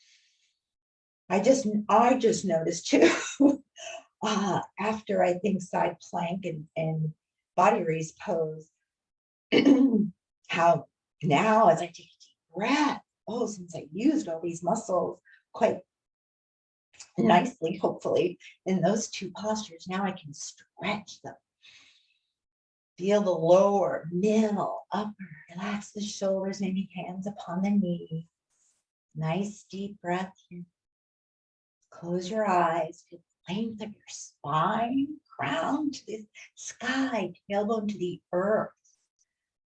B: I just noticed too, after I think side plank and body raise pose,
A: How now, as I take a deep breath, oh, since I used all these muscles quite nicely, hopefully, in those two postures, now I can stretch them. Feel the lower, middle, upper, relax the shoulders, maybe hands upon the knees. Nice deep breath here. Close your eyes, feel the length of your spine, crown to the sky, tailbone to the earth.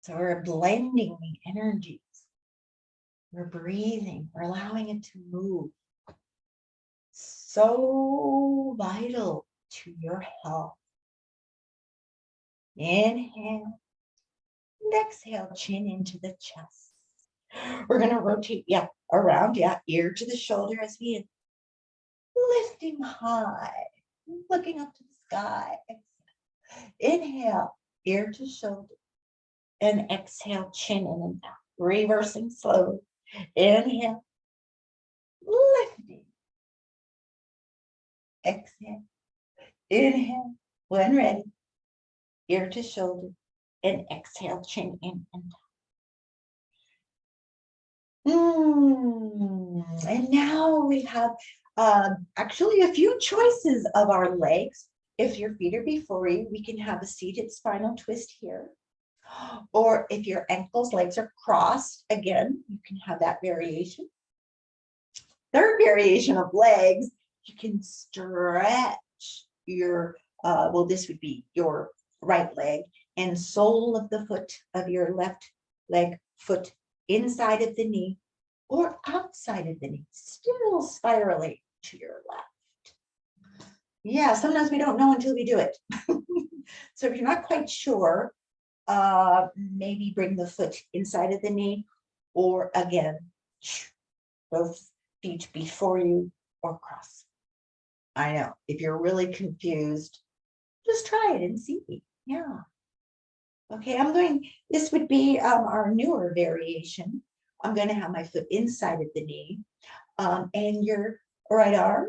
A: So we're blending the energies. We're breathing, we're allowing it to move. So vital to your health. Inhale and exhale, chin into the chest. We're going to rotate, around, ear to the shoulder as we lifting high, looking up to the sky. Inhale, ear to shoulder, and exhale, chin in and out. Reversing slowly. Inhale, lifting. Exhale, inhale, when ready, ear to shoulder, and exhale, chin in and out. And now we have actually a few choices of our legs. If your feet are before you, we can have a seated spinal twist here. Or if your legs are crossed, again, you can have that variation. Third variation of legs, you can stretch your, this would be your right leg and sole of the foot of your left leg, foot inside of the knee or outside of the knee, still spiraling to your left. Yeah, sometimes we don't know until we do it. So if you're not quite sure, maybe bring the foot inside of the knee, or again, both feet before you or cross. I know, if you're really confused, just try it and see. Yeah. Okay, this would be our newer variation. I'm going to have my foot inside of the knee, and your right arm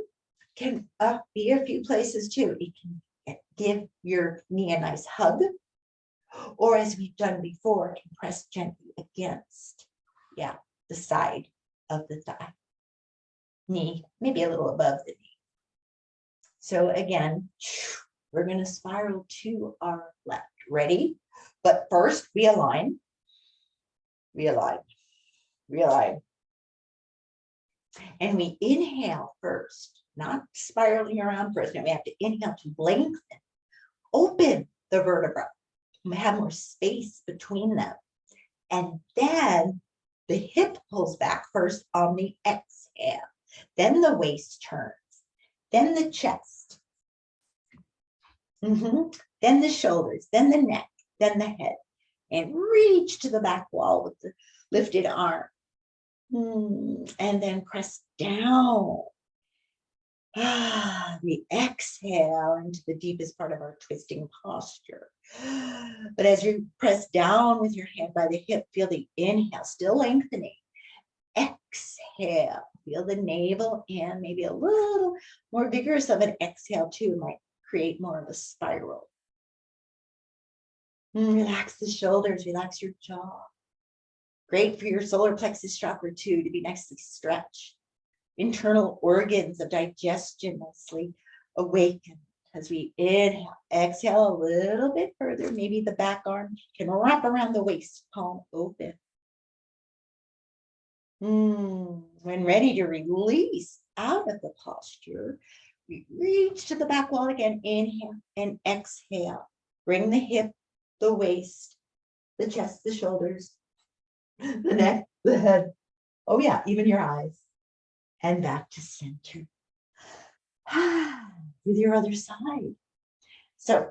A: can be a few places too. You can give your knee a nice hug, or as we've done before, can press gently against, the side of the thigh. Knee, maybe a little above the knee. So again, we're going to spiral to our left. Ready? But first, realign. And we inhale first, not spiraling around first. Now we have to inhale to lengthen, open the vertebra. We have more space between them. And then the hip pulls back first on the exhale. Then the waist turns. Then the chest. Then the shoulders. Then the neck. Then the head. And reach to the back wall with the lifted arm. And then press down. We exhale into the deepest part of our twisting posture. But as you press down with your hand by the hip, feel the inhale, still lengthening. Exhale, feel the navel, and maybe a little more vigorous of an exhale too might create more of a spiral. Relax the shoulders, relax your jaw. Great for your solar plexus chakra too, to be nicely stretched. Internal organs of digestion nicely awakened as we inhale. Exhale a little bit further. Maybe the back arm can wrap around the waist, palm open. When ready to release out of the posture, we reach to the back wall again. Inhale and exhale. Bring the hip, the waist, the chest, the shoulders, the neck, the head. Oh yeah, even your eyes. And back to center. With your other side. So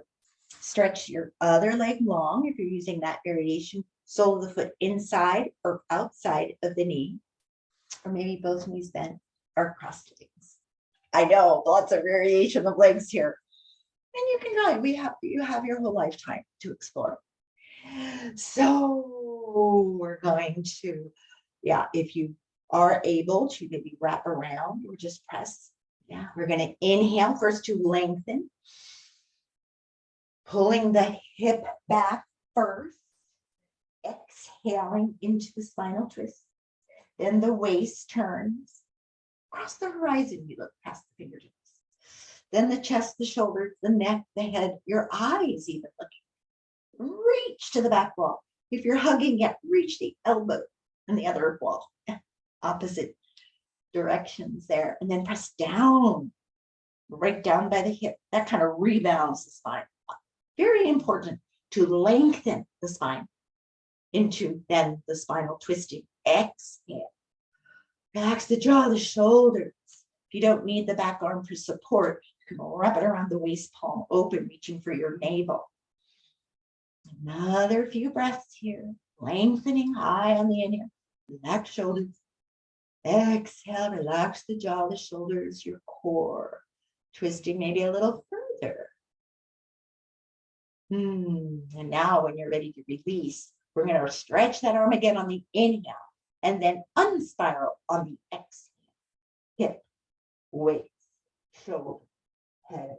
A: stretch your other leg long if you're using that variation. Sole of the foot inside or outside of the knee. Or maybe both knees bent or across the legs. I know, lots of variation of legs here. And you can try. You have your whole lifetime to explore. So we're going to, if you are able to maybe wrap around or just press. We're going to inhale first to lengthen. Pulling the hip back first. exhaling into the spinal twist. Then the waist turns. Across the horizon, you look past the fingertips. Then the chest, the shoulders, the neck, the head, your eyes even looking. Reach to the back wall. If you're hugging, yeah, reach the elbow and the other wall. Yeah, opposite directions there. And then press down, right down by the hip. That kind of rebounds the spine. Very important to lengthen the spine into then the spinal twisting. Exhale. Relax the jaw, the shoulders. If you don't need the back arm for support, you can wrap it around the waist, palm open, reaching for your navel. Another few breaths here, lengthening high on the inhale. Relax shoulders. Exhale, relax the jaw, the shoulders, your core. Twisting maybe a little further. And now when you're ready to release, we're going to stretch that arm again on the inhale and then unspiral on the exhale. Hip, waist, shoulder, head.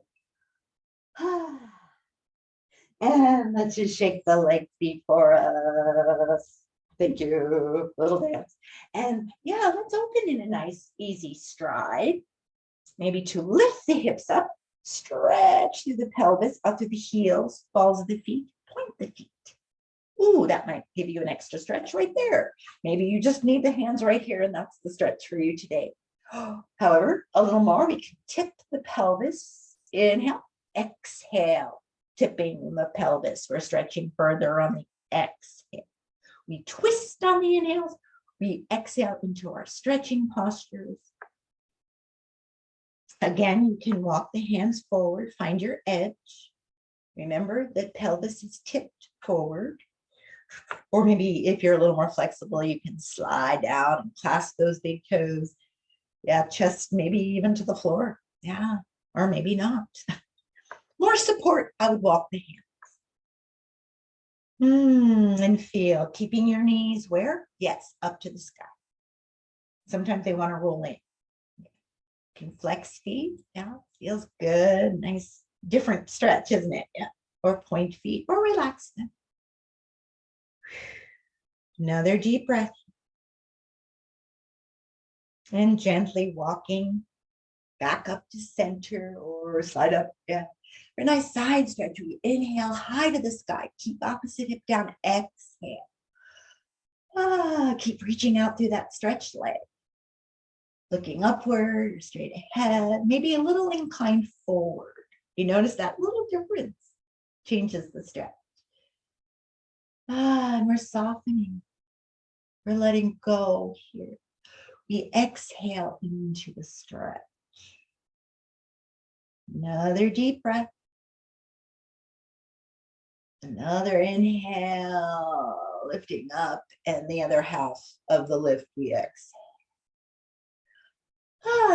A: And let's just shake the legs before us. Thank you. Little dance. And yeah, let's open in a nice, easy stride. Maybe to lift the hips up, stretch through the pelvis, out through the heels, balls of the feet, point the feet. Ooh, that might give you an extra stretch right there. Maybe you just need the hands right here, and that's the stretch for you today. However, a little more, we can tip the pelvis. Inhale, exhale, tipping the pelvis. We're stretching further on the exhale. We twist on the inhales. We exhale into our stretching postures. Again, you can walk the hands forward, find your edge. Remember that pelvis is tipped forward. Or maybe if you're a little more flexible, you can slide down and clasp those big toes. Yeah, chest maybe even to the floor. Yeah, or maybe not. More support, I would walk the hands. And feel, keeping your knees where? Yes, up to the sky. Sometimes they want to roll in. Can flex feet. Yeah, feels good. Nice, different stretch, isn't it? Yeah. Or point feet or relax them. Another deep breath. And gently walking back up to center or slide up. Yeah. For a nice side stretch. We inhale high to the sky. Keep opposite hip down. Exhale. Keep reaching out through that stretched leg. Looking upward, straight ahead, maybe a little inclined forward. You notice that little difference changes the stretch. And we're softening. We're letting go here. We exhale into the stretch. Another deep breath. Another inhale, lifting up, and the other half of the lift we exhale.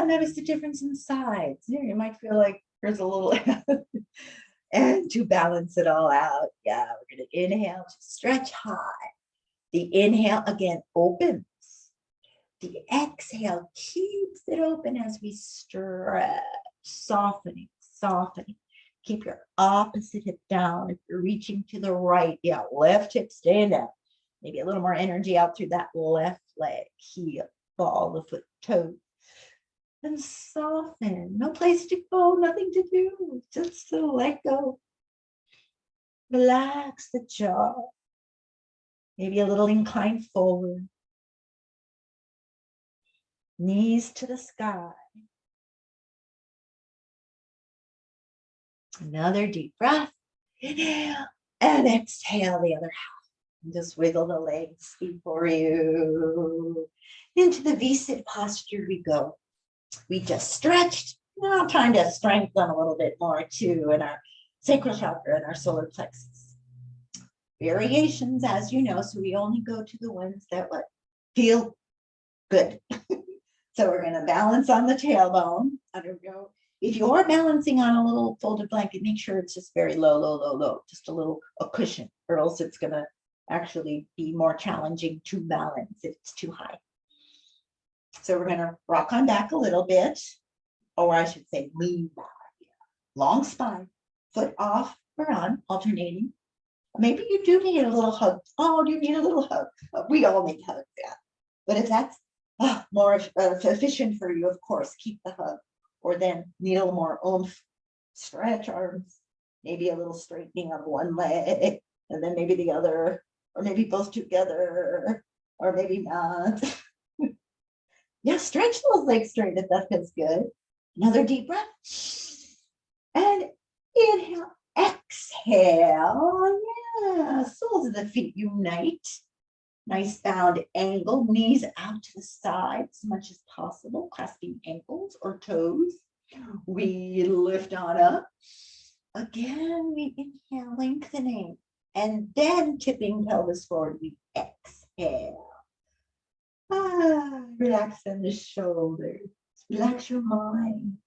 A: Notice the difference in sides. You might feel like there's a little, and to balance it all out, yeah, we're going to inhale to stretch high. The inhale again opens. The exhale keeps it open as we stretch, softening, softening. Keep your opposite hip down. If you're reaching to the right, yeah, left hip stand up. Maybe a little more energy out through that left leg, heel, ball of foot, toe. And soften. No place to go, nothing to do. Just to let go. Relax the jaw. Maybe a little incline forward. Knees to the sky. Another deep breath. Inhale and exhale the other half. Just wiggle the legs before you. Into the V-sit posture we go. We just stretched. Now time to strengthen a little bit more too in our sacral chakra and our solar plexus. Variations, as you know, so we only go to the ones that feel good. So we're going to balance on the tailbone. I don't know. If you're balancing on a little folded blanket, make sure it's just very low, low, low, low, just a cushion, or else it's going to actually be more challenging to balance if it's too high. So we're going to rock on back a little bit, or I should say lean back. Long spine, foot off or on, alternating.
B: Maybe you do need a little hug. Oh, do you need a little hug? We all need hugs, yeah. But if that's more efficient for you, of course, keep the hug. Or then need a little more oomph, stretch arms, maybe a little straightening of one leg, and then maybe the other, or maybe both together, or maybe not. Yeah, stretch those legs straight if that feels good. Another deep breath. And inhale, exhale. Yeah, soles of the feet unite. Nice bound angle, knees out to the side as much as possible, clasping ankles or toes. We lift on up. Again, we inhale, lengthening, and then tipping pelvis forward. We exhale. Relax in the shoulders. Relax your mind.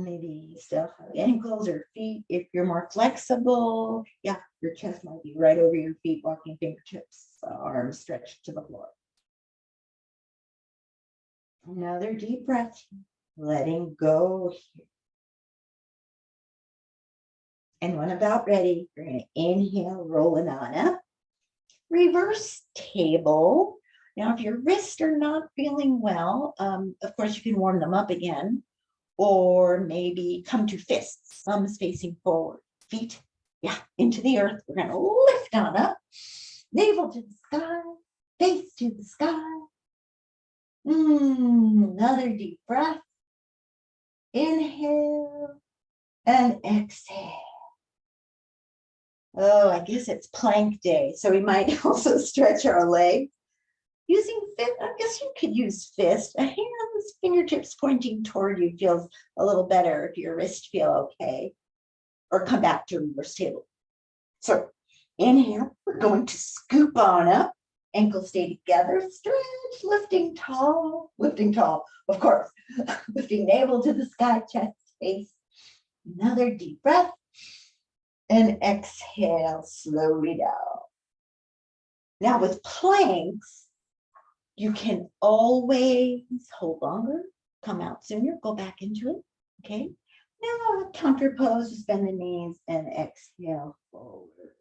B: Maybe still hug ankles or feet if you're more flexible. Yeah, your chest might be right over your feet, walking fingertips, arms stretched to the floor. Another deep breath, letting go here. And when about ready, you're going to inhale, rolling on up. Reverse table. Now, if your wrists are not feeling well, of course, you can warm them up again, or maybe come to fists, thumbs facing forward, feet, into the earth. We're going to lift on up, navel to the sky, face to the sky. Another deep breath. Inhale and exhale. Oh, I guess it's plank day, so we might also stretch our legs. Using fist, I guess you could use fist. A hand's fingertips pointing toward you feels a little better if your wrists feel okay. Or come back to reverse table. So inhale, we're going to scoop on up. Ankles stay together, stretch, lifting tall, of course. Lifting navel to the sky, chest, face. Another deep breath. And exhale slowly down. Now with planks, you can always hold longer, come out sooner, go back into it, okay? Now counter pose, just bend the knees and exhale forward.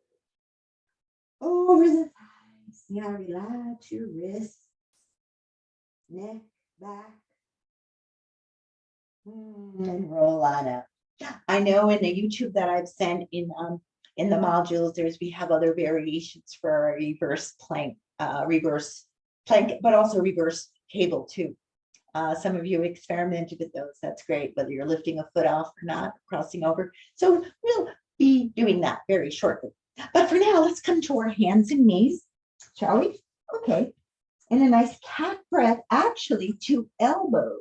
B: Over the thighs, now relax your wrists, neck, back, and roll on up. I know in the YouTube that I've sent in the modules, we have other variations for a reverse plank, but also reverse table too. Some of you experimented with those. That's great, whether you're lifting a foot off or not, crossing over. So we'll be doing that very shortly. But for now, let's come to our hands and knees, shall we? Okay. And a nice cat breath, actually to elbows.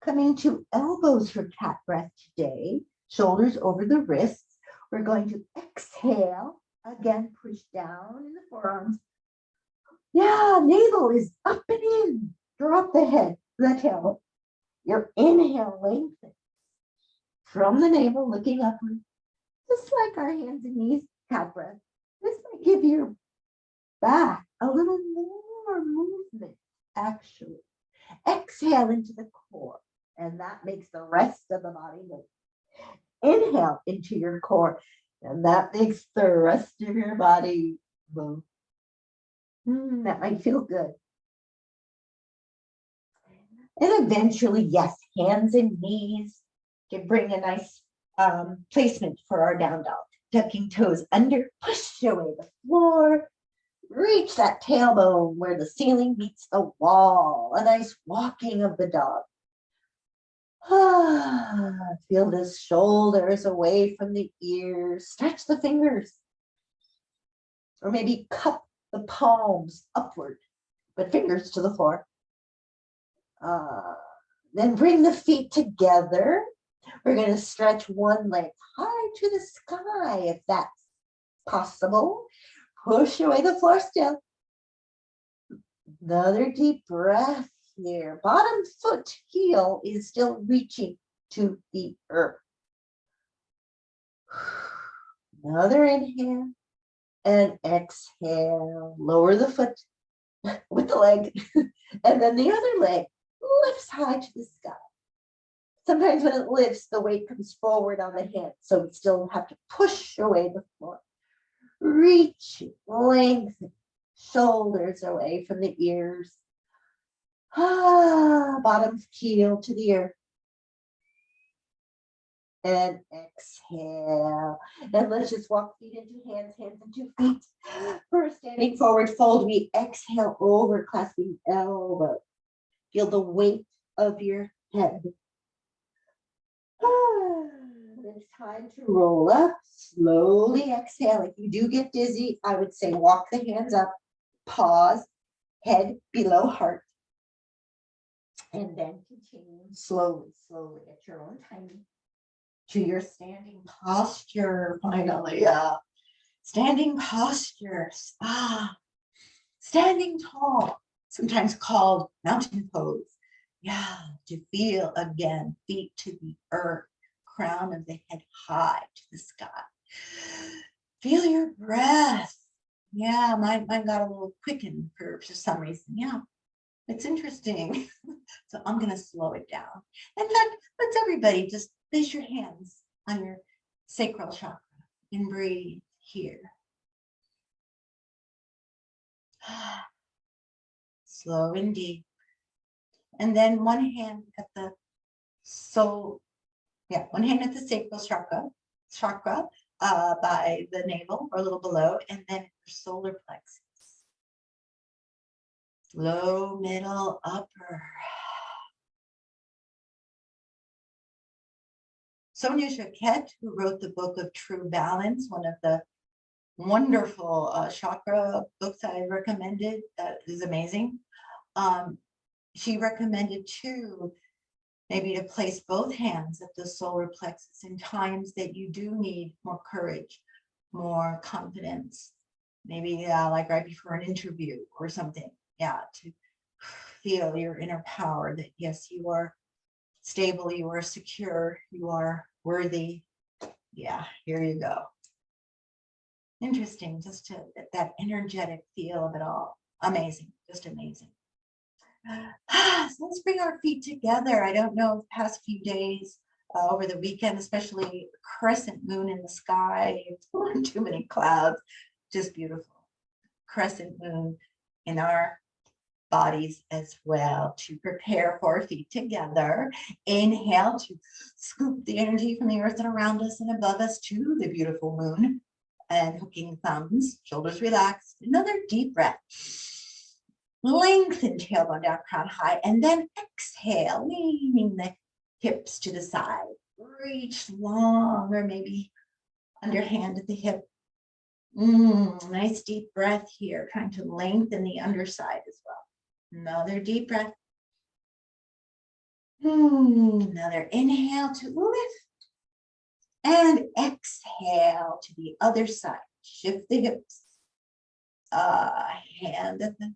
B: Coming to elbows for cat breath today. Shoulders over the wrists. We're going to exhale. Again, push down in the forearms. Yeah, navel is up and in. Drop the head, the tail. Your inhale lengthens from the navel, looking upward. Just like our hands and knees, cat breath. This might give your back a little more movement, actually. Exhale into the core, and that makes the rest of the body move. Inhale into your core, and that makes the rest of your body move. That might feel good. And eventually, yes, hands and knees can bring a nice placement for our down dog. Tucking toes under, push away the floor, reach that tailbone where the ceiling meets the wall. A nice walking of the dog. Feel the shoulders away from the ears. Stretch the fingers. Or maybe cup the palms upward, but fingers to the floor. Then bring the feet together. We're going to stretch one leg high to the sky if that's possible. Push away the floor still. Another deep breath here. Bottom foot heel is still reaching to the earth. Another inhale and exhale. Lower the foot with the leg. And then the other leg lifts high to the sky. Sometimes when it lifts, the weight comes forward on the hand, so we still have to push away the floor. Reach, lengthen, shoulders away from the ears. Bottom heel to the earth. And exhale. And let's just walk feet into hands, hands into feet. For a standing forward fold, we exhale over, clasping elbows. Feel the weight of your head. It's time to roll up. Slowly exhale. If you do get dizzy, I would say walk the hands up. Pause. Head below heart. And then continue slowly, slowly at your own timing to your standing posture. Finally, standing postures. Standing tall, sometimes called mountain pose. Yeah, to feel again, feet to the earth, crown of the head high to the sky. Feel your breath. Yeah, mine got a little quickened for some reason. Yeah, it's interesting. So I'm going to slow it down. In fact, let's everybody just place your hands on your sacral chakra and breathe here. Slow and deep. And then one hand at the one hand at the sacral chakra by the navel or a little below, and then your solar plexus. Low, middle, upper. Sonia Choquette, who wrote the book of True Balance, one of the wonderful chakra books I recommended, that is amazing. She recommended too, maybe to place both hands at the solar plexus in times that you do need more courage, more confidence, maybe like right before an interview or something. Yeah, to feel your inner power that yes, you are stable, you are secure, you are worthy. Yeah, here you go. Interesting, just to that energetic feel of it all. Amazing, just amazing. So let's bring our feet together. I don't know, the past few days over the weekend, especially crescent moon in the sky, too many clouds, just beautiful. Crescent moon in our bodies as well, to prepare for our feet together. Inhale to scoop the energy from the earth and around us and above us to the beautiful moon, and hooking thumbs, shoulders relaxed. Another deep breath. Lengthen tailbone down, crown high, and then exhale, leaning the hips to the side. Reach long, or maybe underhand at the hip. Nice deep breath here, trying to lengthen the underside as well. Another deep breath. Another inhale to lift. And exhale to the other side. Shift the hips. Hand at the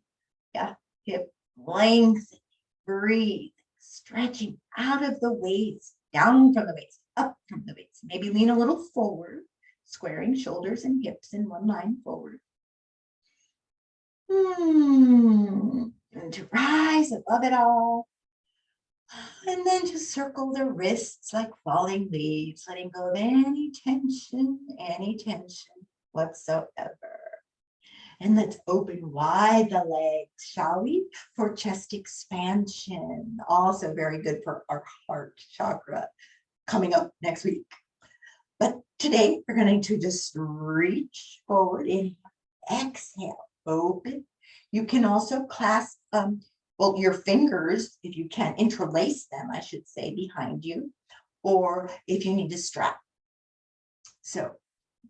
B: hip, lengthening, breathe, stretching out of the waist, down from the waist, up from the waist. Maybe lean a little forward, squaring shoulders and hips in one line forward. And to rise above it all. And then to circle the wrists like falling leaves, letting go of any tension whatsoever. And let's open wide the legs, shall we? For chest expansion. Also very good for our heart chakra, coming up next week. But today we're going to just reach forward, inhale, exhale, open. You can also clasp your fingers, if you can, interlace them, I should say, behind you, or if you need a strap. So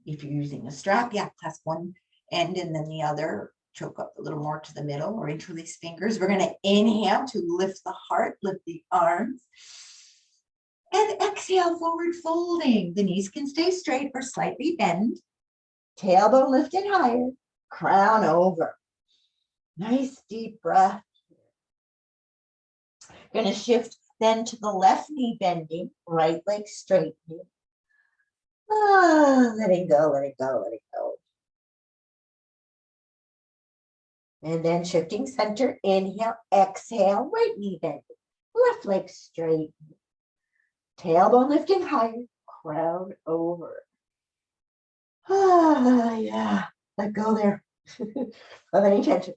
B: if you're using a strap, clasp one end and then the other, choke up a little more to the middle, or interlace fingers. We're going to inhale to lift the heart, lift the arms, and exhale, forward folding. The knees can stay straight or slightly bend. Tailbone lifted higher, crown over. Nice deep breath. Going to shift then to the left knee bending, right leg straightening. Letting go, let it go, let it go. And then shifting center, inhale, exhale, right knee bending, left leg straight. Tailbone lifting higher, crown over. Ah, yeah, let go there of any tension.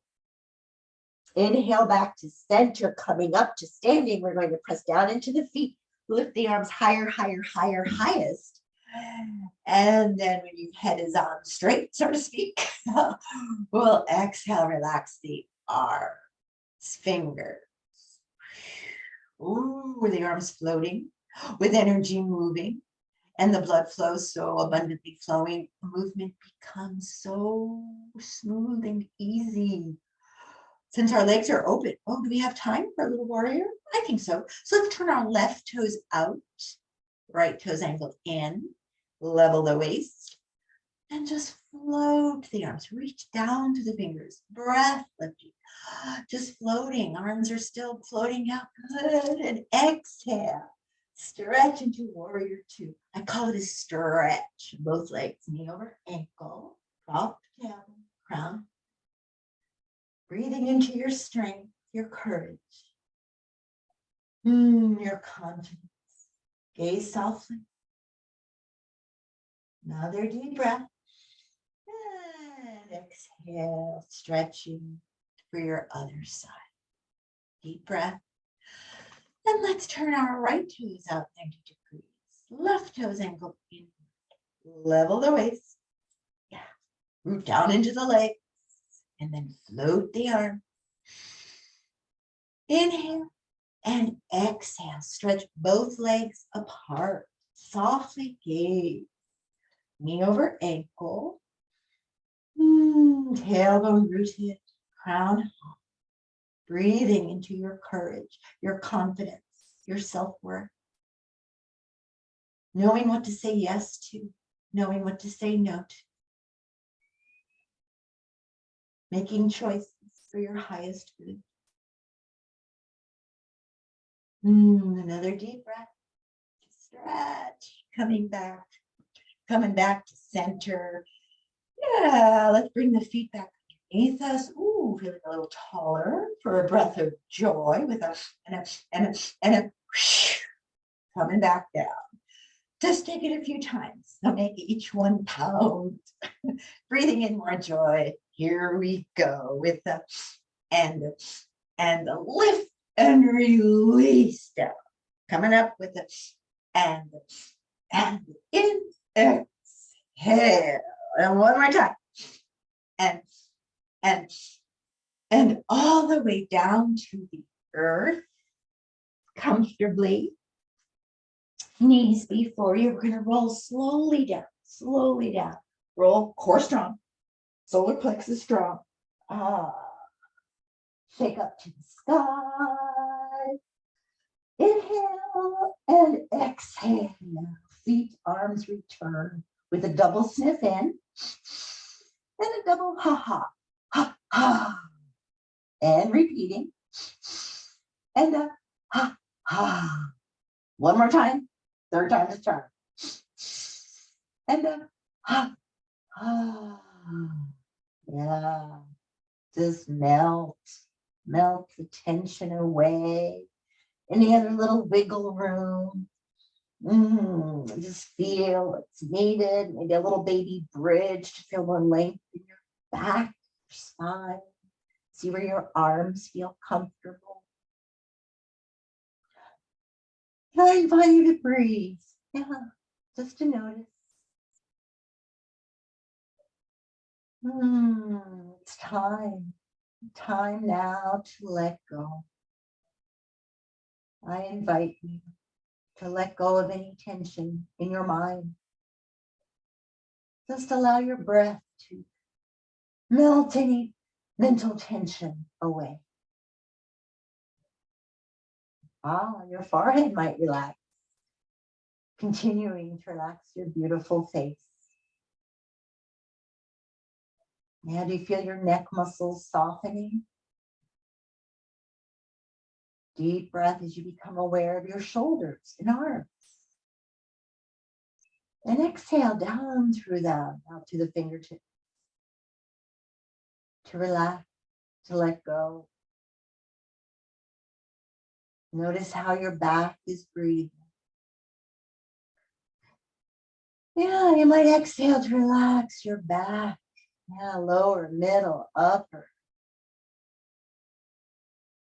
B: Inhale back to center, coming up to standing. We're going to press down into the feet, lift the arms higher, higher, higher, highest. And then when your head is on straight, so to speak, we'll exhale, relax the arms, fingers. Ooh, with the arms floating, with energy moving, and the blood flows so abundantly flowing, movement becomes so smooth and easy. Since our legs are open, oh, do we have time for a little warrior? I think so. So let's turn our left toes out, right toes angled in, level the waist, and just float the arms. Reach down to the fingers, breath lifting, just floating. Arms are still floating out. Good. And exhale. Stretch into warrior two. I call it a stretch. Both legs, knee over ankle, drop down, crown. Breathing into your strength, your courage, your confidence. Gaze softly. Another deep breath. And exhale, stretching for your other side. Deep breath. And let's turn our right toes out 90 degrees. Left toes angled in. Level the waist. Yeah. Root down into the legs. And then float the arm. Inhale and exhale. Stretch both legs apart. Softly gaze. Knee over ankle. Tailbone rooted. Crown high. Breathing into your courage, your confidence, your self-worth. Knowing what to say yes to, knowing what to say no to. Making choices for your highest good. Another deep breath. Stretch. Coming back to center. Yeah, let's bring the feet back underneath us. Ooh, feeling a little taller for a breath of joy with a and a whoosh, coming back down. Just take it a few times. So make each one count. Breathing in more joy. Here we go with the and the lift and release down. Coming up with the and in exhale. And one more time. And all the way down to the earth, comfortably. Knees before you. We're going to roll slowly down, slowly down. Roll, core strong, solar plexus strong. Shake up to the sky. Inhale and exhale. Feet, arms return with a double sniff in and a double ha ha. And repeating. And a ha. One more time. Third time is charm. And a yeah. Just melt the tension away. Any other little wiggle room. Just feel what's needed. Maybe a little baby bridge to feel more length in your back, your spine. See where your arms feel comfortable. I invite you to breathe. Yeah, just to notice. It's time now to let go. I invite you to let go of any tension in your mind. Just allow your breath to melt any mental tension away. Your forehead might relax, continuing to relax your beautiful face. Now, do you feel your neck muscles softening? Deep breath as you become aware of your shoulders and arms. And exhale down through them, out to the fingertips. To relax, to let go. Notice how your back is breathing. Yeah, you might exhale to relax your back. Yeah, lower, middle, upper.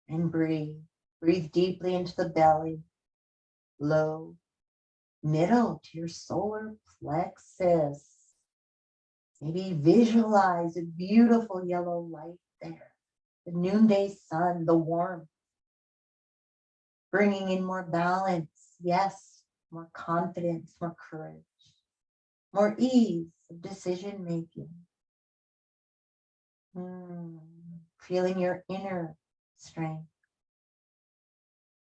B: And breathe. Breathe deeply into the belly. Low, middle to your solar plexus. Maybe visualize a beautiful yellow light there. The noonday sun, the warmth. Bringing in more balance. Yes, more confidence, more courage, more ease of decision making. Feeling your inner strength.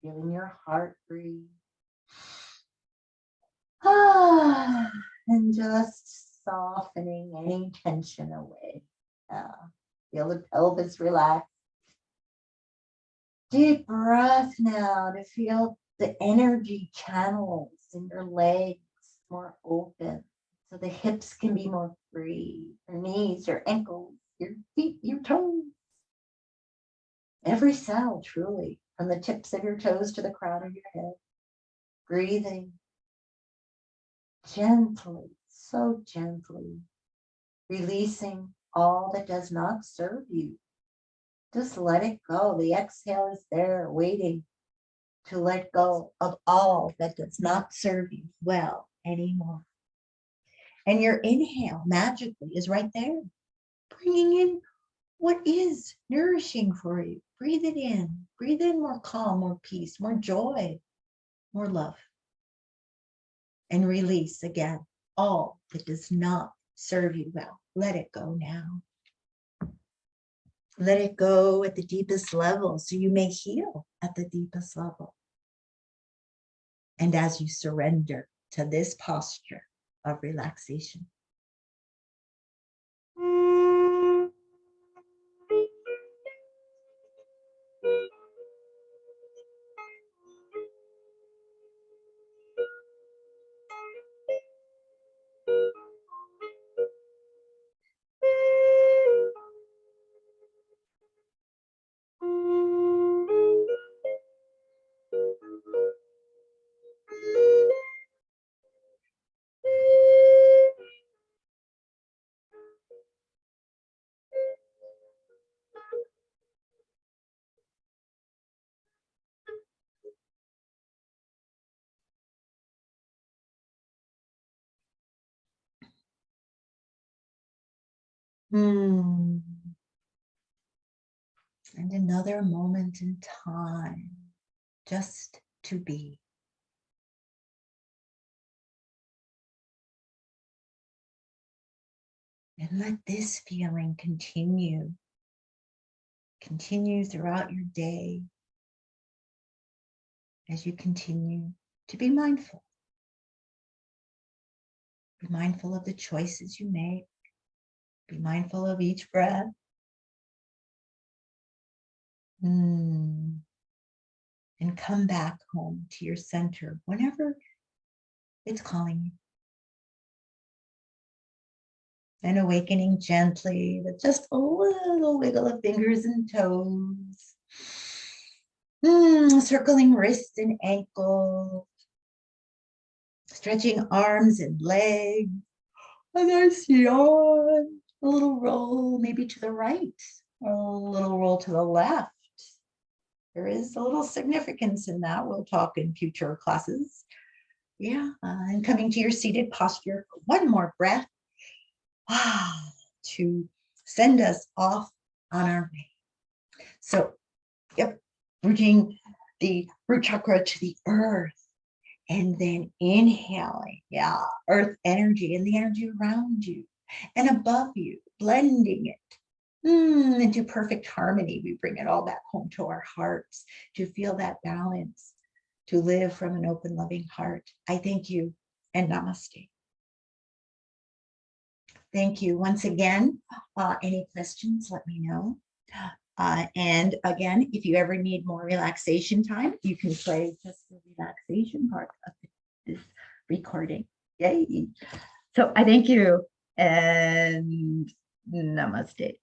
B: Feeling your heart breathe. And just softening any tension away. Feel the pelvis relax. Deep breath now to feel the energy channels in your legs more open. So the hips can be more free. Your knees, your ankles, your feet, your toes. Every cell, truly, from the tips of your toes to the crown of your head. Breathing gently, so gently, releasing all that does not serve you. Just let it go. The exhale is there waiting to let go of all that does not serve you well anymore. And your inhale magically is right there, bringing in what is nourishing for you. Breathe it in. Breathe in more calm, more peace, more joy, more love. And release again all that does not serve you well. Let it go now. Let it go at the deepest level so you may heal at the deepest level. And as you surrender to this posture of relaxation, and another moment in time just to be. And let this feeling continue throughout your day as you continue to be mindful. Be mindful of the choices you make. Be mindful of each breath. And come back home to your center whenever it's calling you. And awakening gently with just a little wiggle of fingers and toes. Circling wrists and ankles. Stretching arms and legs. A nice yawn. A little roll maybe to the right. A little roll to the left. There is a little significance in that. We'll talk in future classes. Yeah, and coming to your seated posture for one more breath. To send us off on our way. So, yep, bringing the root chakra to the earth and then inhaling, earth energy and the energy around you and above you, blending it into perfect harmony. We bring it all back home to our hearts to feel that balance, to live from an open, loving heart. I thank you and namaste. Thank you once again. Any questions, let me know. And again, if you ever need more relaxation time, you can play just the relaxation part of this recording. Yay. So I thank you and namaste.